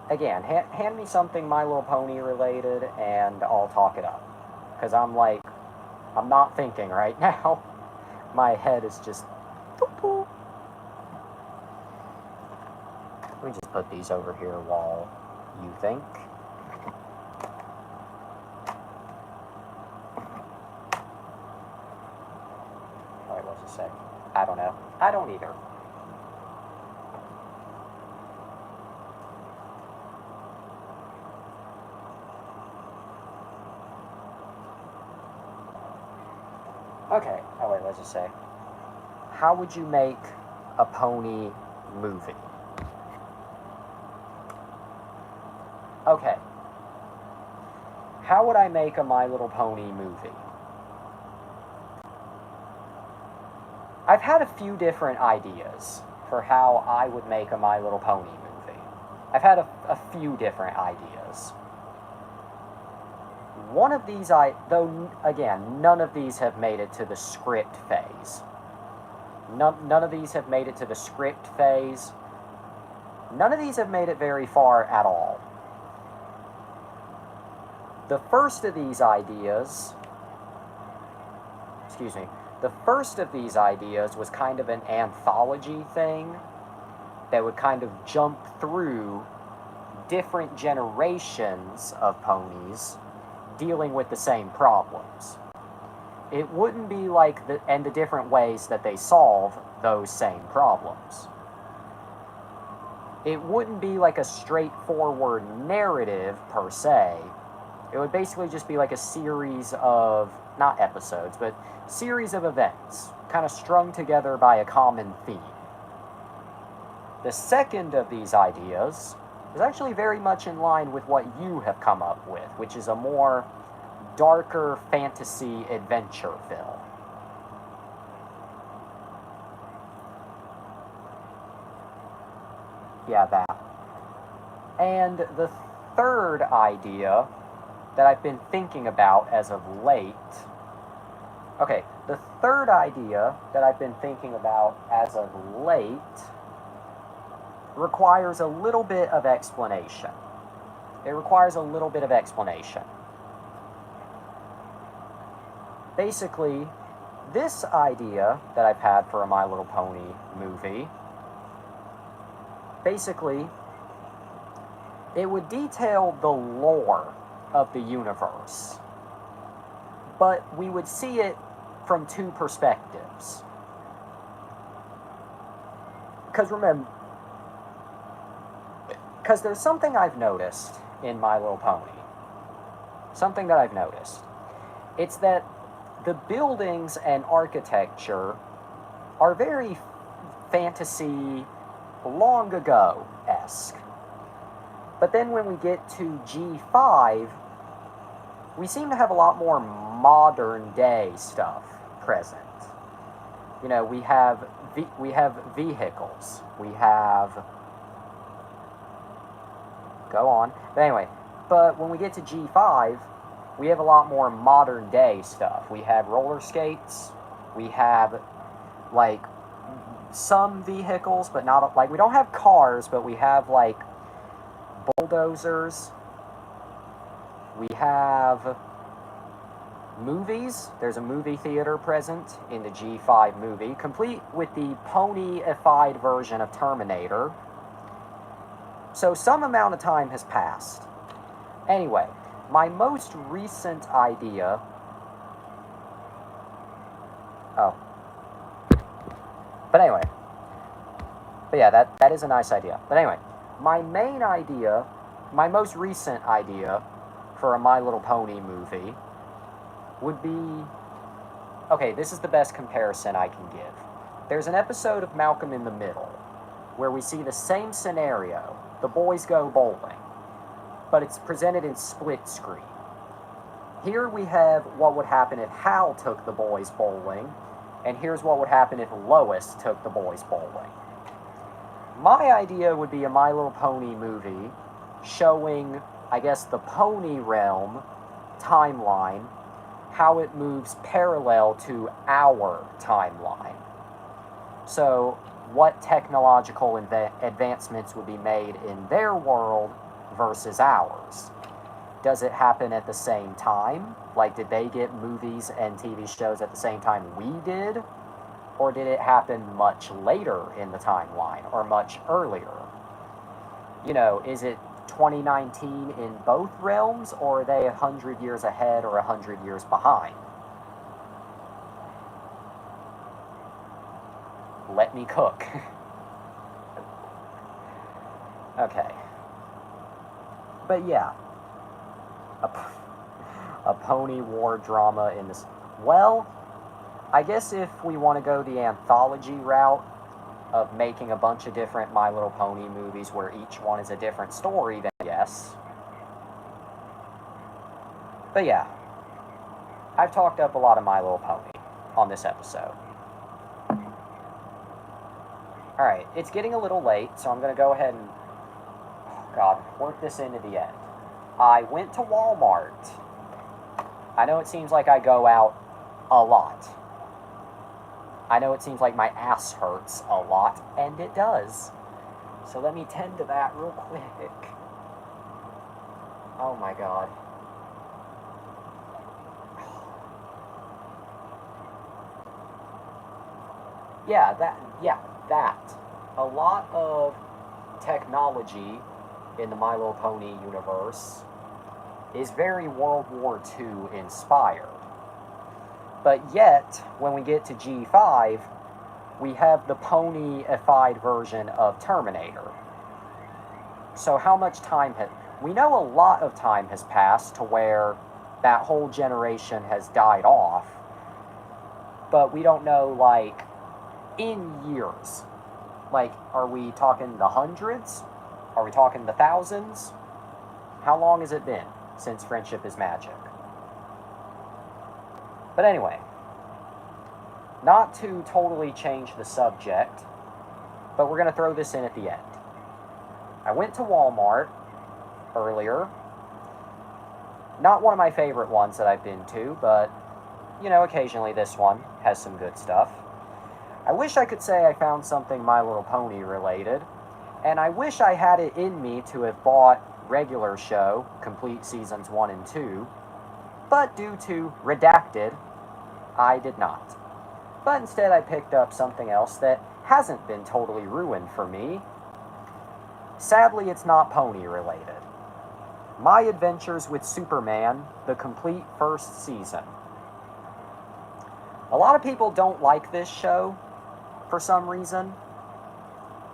Again, hand me something My Little Pony related, and I'll talk it up. Because I'm not thinking right now. My head is just... Let me just put these over here while you think. Wait, what's it say? I don't know. I don't either. Okay, oh wait, let's just say. How would you make a pony movie? Okay. How would I make a My Little Pony movie? I've had a few different ideas for how I would make a My Little Pony movie. I've had a few different ideas. One of these, though, again, none of these have made it to the script phase. None of these have made it to the script phase. None of these have made it very far at all. The first of these ideas, the first of these ideas was kind of an anthology thing that would kind of jump through different generations of ponies dealing with the same problems. It wouldn't be like the different ways that they solve those same problems. It wouldn't be like a straightforward narrative per se. It would basically just be like a series of, not episodes, but series of events, kind of strung together by a common theme. The second of these ideas is actually very much in line with what you have come up with, which is a more darker fantasy adventure film. Yeah, that. And the third idea that I've been thinking about as of late... Okay, the third idea that I've been thinking about as of late requires a little bit of explanation. It requires a little bit of explanation. Basically, this idea that I've had for a My Little Pony movie, basically, it would detail the lore of the universe, but we would see it from two perspectives. Because remember, because there's something I've noticed in My Little Pony. Something that I've noticed. It's that the buildings and architecture are very fantasy, long ago-esque. But then when we get to G5, we seem to have a lot more modern day stuff present. You know, we have vehicles. We have... Go on. But anyway, but when we get to G5, we have a lot more modern day stuff. We have roller skates. We have, like, some vehicles, but not, like, we don't have cars, but we have, like, bulldozers. We have movies. There's a movie theater present in the G5 movie, complete with the pony-ified version of Terminator. So some amount of time has passed. Anyway, my most recent idea... Oh. But anyway. But yeah, that is a nice idea. But anyway, my main idea, my most recent idea for a My Little Pony movie would be... Okay, this is the best comparison I can give. There's an episode of Malcolm in the Middle where we see the same scenario. The boys go bowling, but it's presented in split screen. Here we have what would happen if Hal took the boys bowling, and here's what would happen if Lois took the boys bowling. My idea would be a My Little Pony movie showing, I guess, the Pony Realm timeline how it moves parallel to our timeline. So, what technological advancements would be made in their world versus ours? Does it happen at the same time? Like, did they get movies and TV shows at the same time we did? Or did it happen much later in the timeline, or much earlier? You know, is it 2019 in both realms, or are they 100 years ahead or 100 years behind? Let me cook. Okay. But yeah, a pony war drama in this. Well, I guess if we want to go the anthology route of making a bunch of different My Little Pony movies where each one is a different story, then yes. But yeah, I've talked up a lot of My Little Pony on this episode. Alright, it's getting a little late, so I'm going to go ahead and, work this into the end. I went to Walmart. I know it seems like I go out a lot. I know it seems like my ass hurts a lot, and it does. So let me tend to that real quick. Oh my god. Yeah, that. A lot of technology in the My Little Pony universe is very World War II inspired. But yet, when we get to G5, we have the pony-ified version of Terminator. So how much time has... We know a lot of time has passed to where that whole generation has died off, but we don't know, like, in years. Like, are we talking the hundreds? Are we talking the thousands? How long has it been since Friendship is Magic? But anyway, not to totally change the subject, but we're going to throw this in at the end. I went to Walmart earlier. Not one of my favorite ones that I've been to, but, you know, occasionally this one has some good stuff. I wish I could say I found something My Little Pony related, and I wish I had it in me to have bought regular show, complete seasons 1 and 2, but due to Redacted, I did not. But instead I picked up something else that hasn't been totally ruined for me. Sadly, it's not pony related. My Adventures with Superman, the complete first season. A lot of people don't like this show for some reason.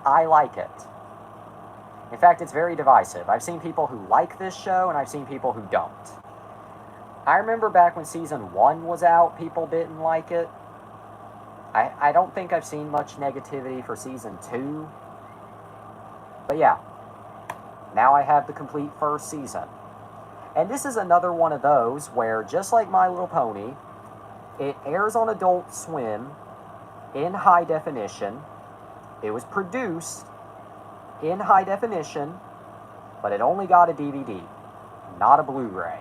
I like it. In fact, it's very divisive. I've seen people who like this show, and I've seen people who don't. I remember back when season 1 was out, people didn't like it. I don't think I've seen much negativity for season 2. But yeah, now I have the complete first season. And this is another one of those where, just like My Little Pony, it airs on Adult Swim in high definition. It was produced in high definition, but it only got a DVD, not a Blu-ray.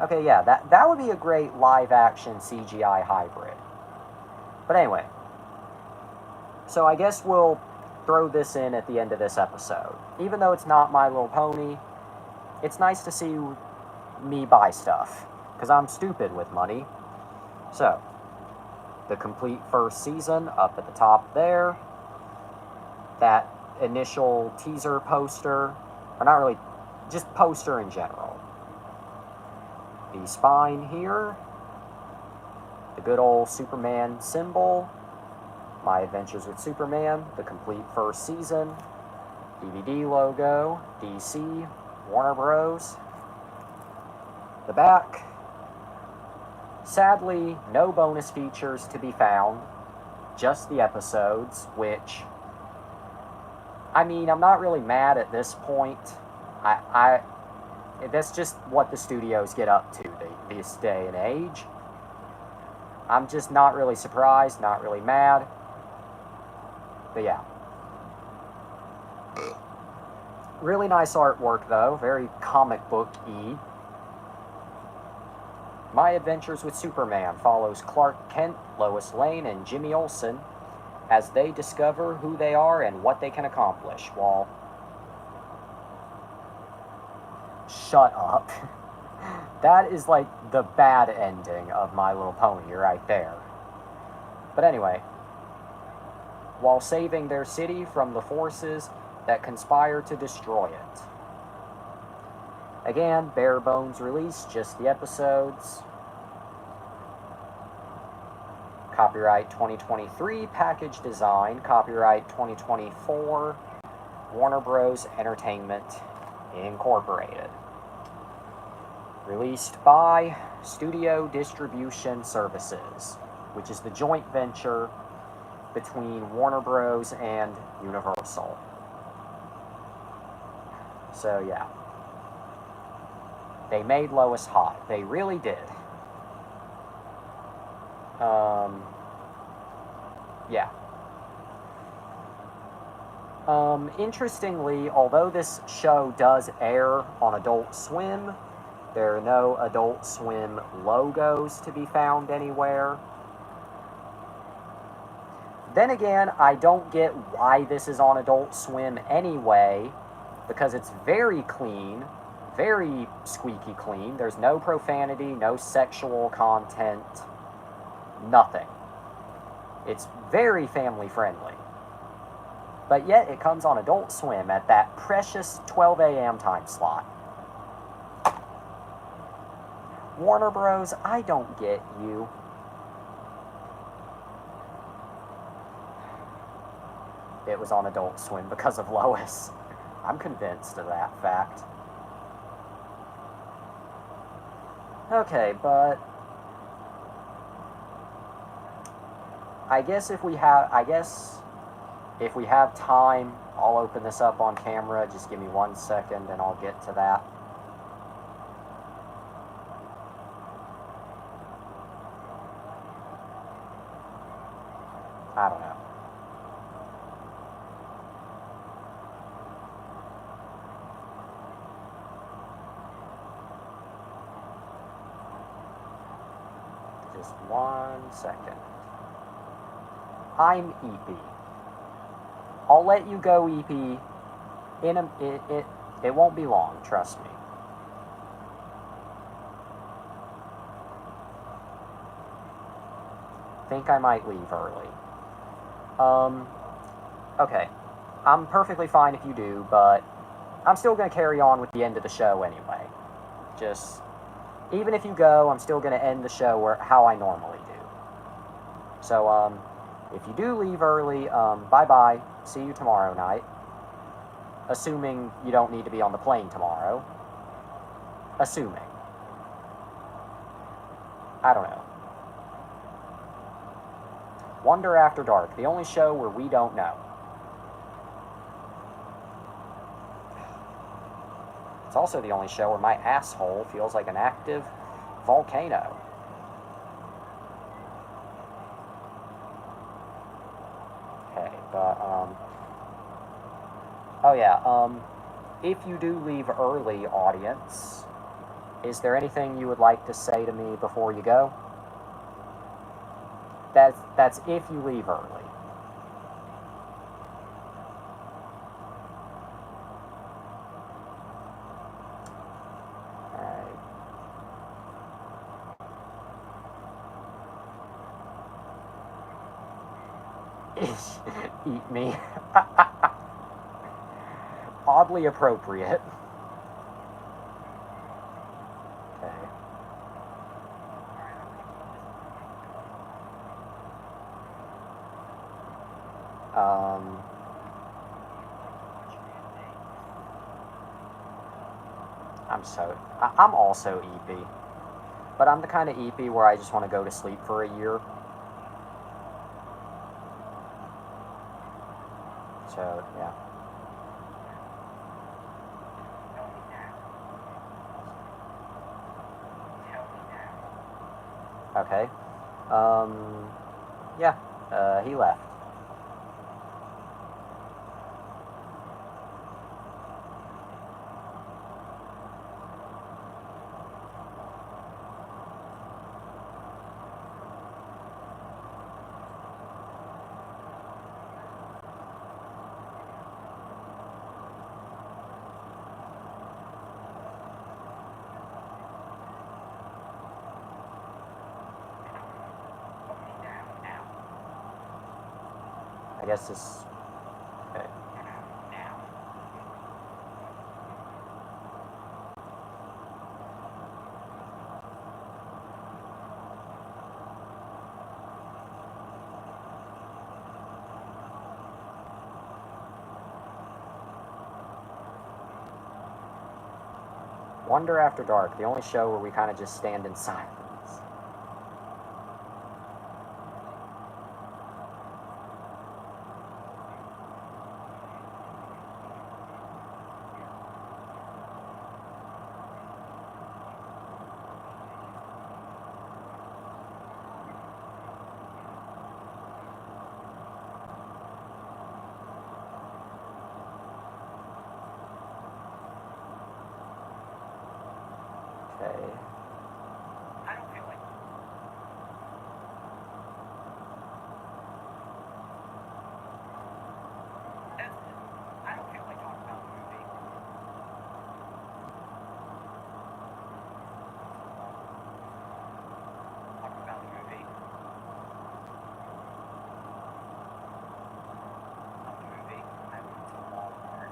Okay, yeah, that would be a great live-action CGI hybrid. But anyway, so I guess we'll throw this in at the end of this episode. Even though it's not My Little Pony, it's nice to see me buy stuff, because I'm stupid with money. So, the complete first season up at the top there. That initial teaser poster, or not really, just poster in general. The spine here. The good old Superman symbol. My Adventures with Superman, the complete first season. DVD logo, DC, Warner Bros. The back. Sadly, no bonus features to be found. Just the episodes, which, I mean, I'm not really mad at this point. That's just what the studios get up to this day and age. I'm just not really surprised, not really mad. But yeah. Really nice artwork, though. Very comic book-y. My Adventures with Superman follows Clark Kent, Lois Lane, and Jimmy Olsen as they discover who they are and what they can accomplish, while... Shut up. That is like the bad ending of My Little Pony right there. But anyway, while saving their city from the forces that conspire to destroy it. Again, bare bones release, just the episodes. Copyright 2023, package design. Copyright 2024, Warner Bros. Entertainment Incorporated. Released by Studio Distribution Services, which is the joint venture between Warner Bros. And Universal. So yeah. They made Lois hot. They really did. Yeah. Interestingly, although this show does air on Adult Swim, there are no Adult Swim logos to be found anywhere. Then again, I don't get why this is on Adult Swim anyway, because it's very clean, very squeaky clean. There's no profanity, no sexual content, nothing. It's very family friendly. But yet it comes on Adult Swim at that precious 12 a.m. time slot. Warner Bros., I don't get you. It was on Adult Swim because of Lois. I'm convinced of that fact. Okay, but I guess if we have time, I'll open this up on camera. Just give me 1 second and I'll get to that. I don't know. Just 1 second. I'm EP. I'll let you go, EP. It won't be long, trust me. Think I might leave early. Okay. I'm perfectly fine if you do, but I'm still going to carry on with the end of the show anyway. Just, even if you go, I'm still going to end the show how I normally do. So, if you do leave early, bye-bye. See you tomorrow night. Assuming you don't need to be on the plane tomorrow. Assuming. I don't know. Wonder After Dark, the only show where we don't know. It's also the only show where my asshole feels like an active volcano. Okay, but, oh yeah, if you do leave early, audience, is there anything you would like to say to me before you go? That's if you leave early. Alright. Eat me. Oddly appropriate. Okay. I'm also EP. But I'm the kind of EP where I just want to go to sleep for a year. So, yeah. Okay. Yeah. He left. I guess this... Okay. Wonder After Dark, the only show where we kind of just stand in silence. Okay. I don't feel like that's it. I don't feel like talking about the movie. Talking about the movie. Not the movie. I went to Walmart.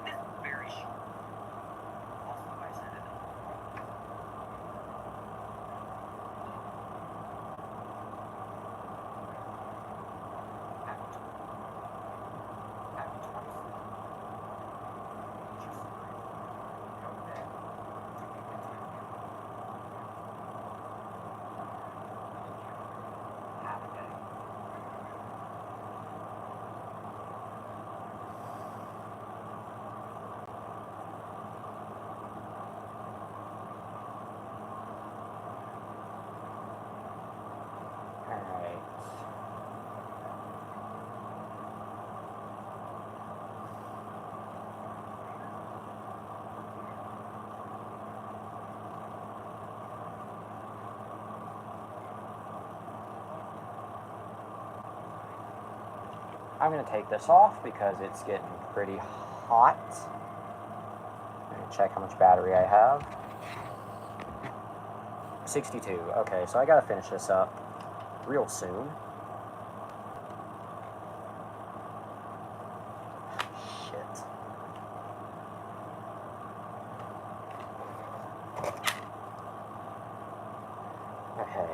This is very short. Also, I said it. After 20 just go to bed. Have a day. Alright. I'm going to take this off because it's getting pretty hot. I'm going to check how much battery I have. 62. Okay, so I got to finish this up real soon. Shit. Okay.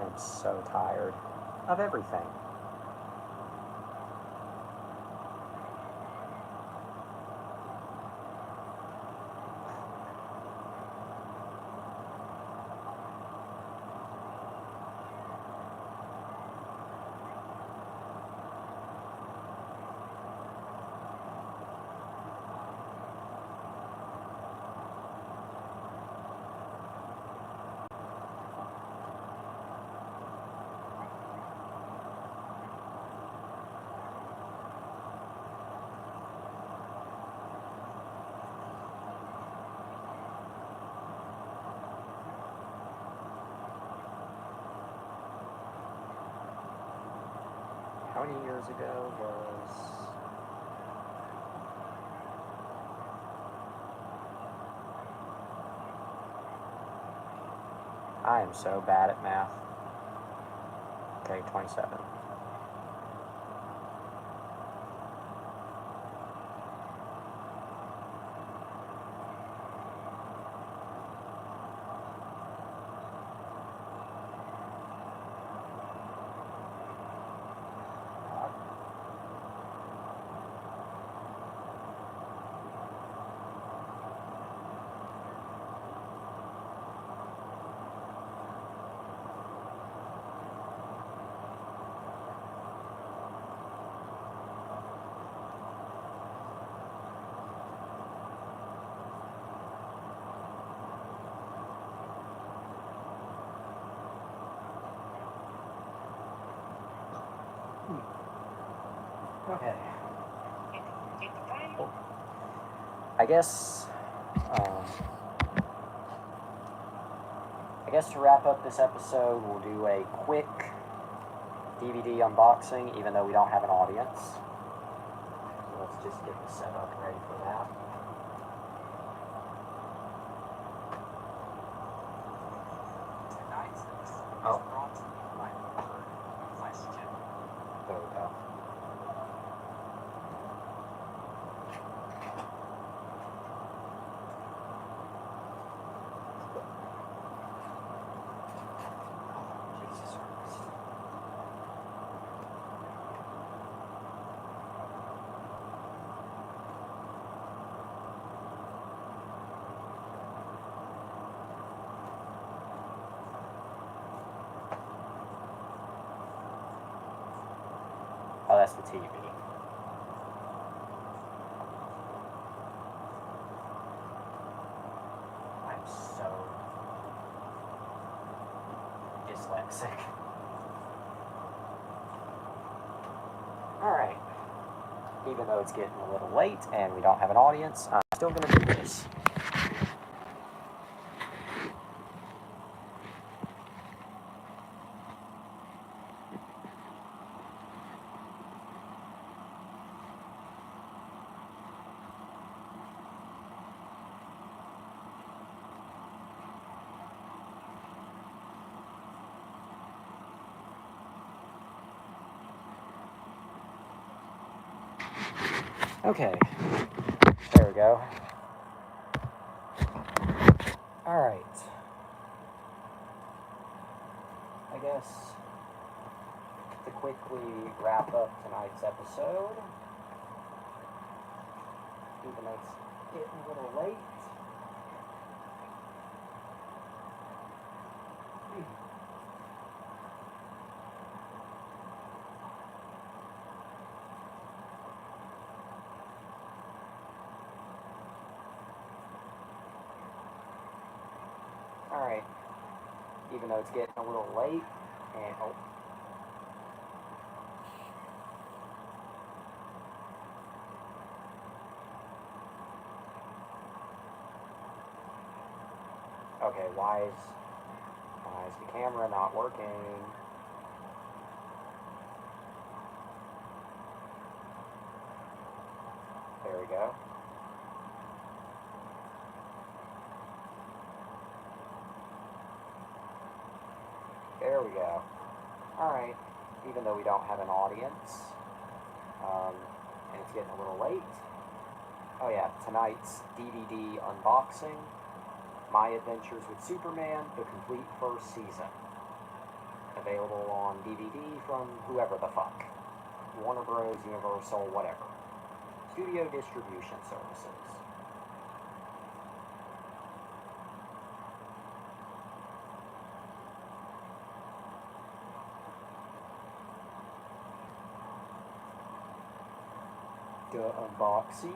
I'm so tired of everything. How many years ago was... I am so bad at math. Okay, 27. Okay. I guess to wrap up this episode, we'll do a quick DVD unboxing, even though we don't have an audience. So let's just get the setup ready for that. Tonight's episode is Oh. brought to you by Bird Question. There we go. Jesus Christ. Oh, that's the TV. I'm so dyslexic. Alright. Even though it's getting a little late and we don't have an audience, I'm still going to do this. Okay. There we go. Alright. I guess to quickly wrap up tonight's episode, even though it's getting a little late. Alright, even though it's getting a little late, and okay, why is the camera not working? There we go. There we go. Alright, even though we don't have an audience, and it's getting a little late. Oh yeah, tonight's DVD unboxing, My Adventures with Superman, the complete first season. Available on DVD from whoever the fuck. Warner Bros., Universal, whatever. Studio Distribution Services. The unboxing.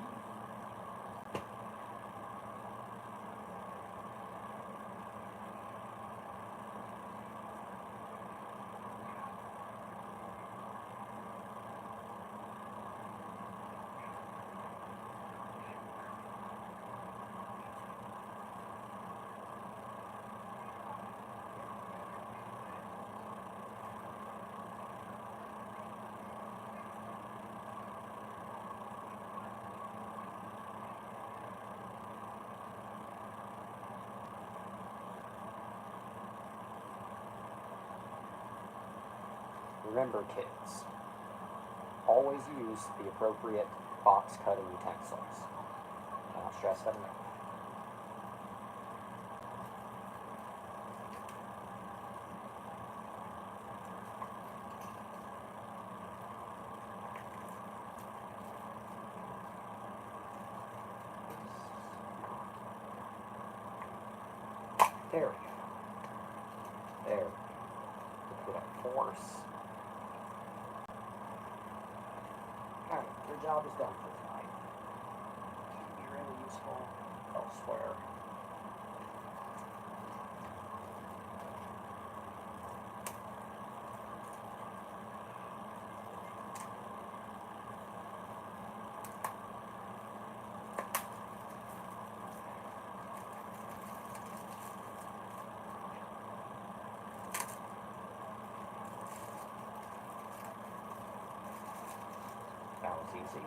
Remember, kids, always use the appropriate box cutting utensils. Cannot stress that enough. There we go. There we go. Look at that force. Alright, your job is done for tonight. Can be really useful elsewhere. That was easy.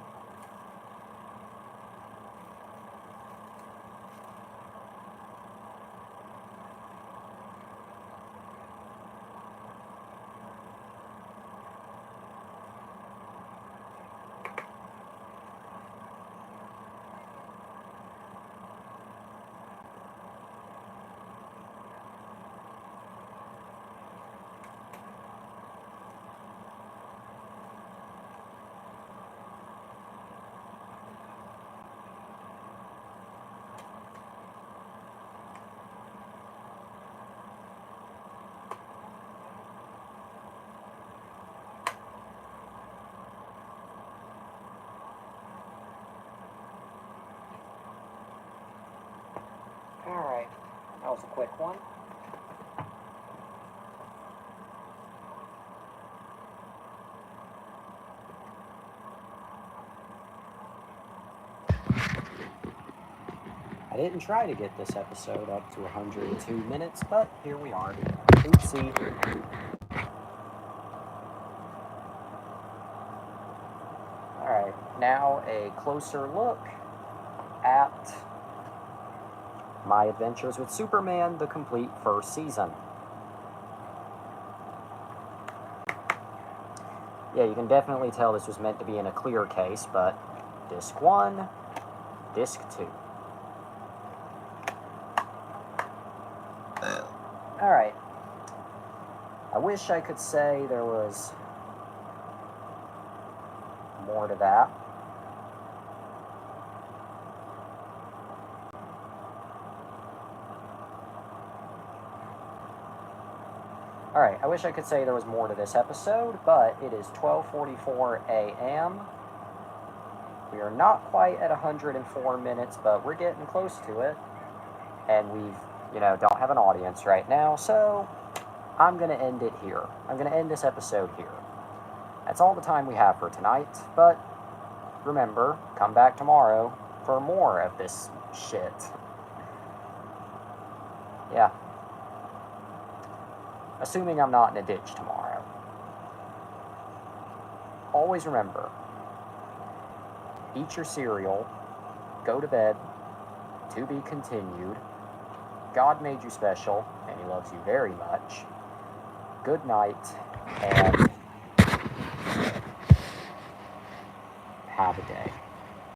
Alright, that was a quick one. I didn't try to get this episode up to 102 minutes, but here we are. Oopsie. Alright, now a closer look at My Adventures with Superman, the complete first season. Yeah, you can definitely tell this was meant to be in a clear case, but disc 1, disc 2. Alright. I wish I could say there was more to that. Alright, I wish I could say there was more to this episode, but it is 12:44 a.m. We are not quite at 104 minutes, but we're getting close to it. And we've, don't have an audience right now, so I'm going to end it here. I'm going to end this episode here. That's all the time we have for tonight, but remember, come back tomorrow for more of this shit. Yeah. Assuming I'm not in a ditch tomorrow. Always remember, eat your cereal, go to bed, to be continued. God made you special, and He loves you very much. Good night, and have a day.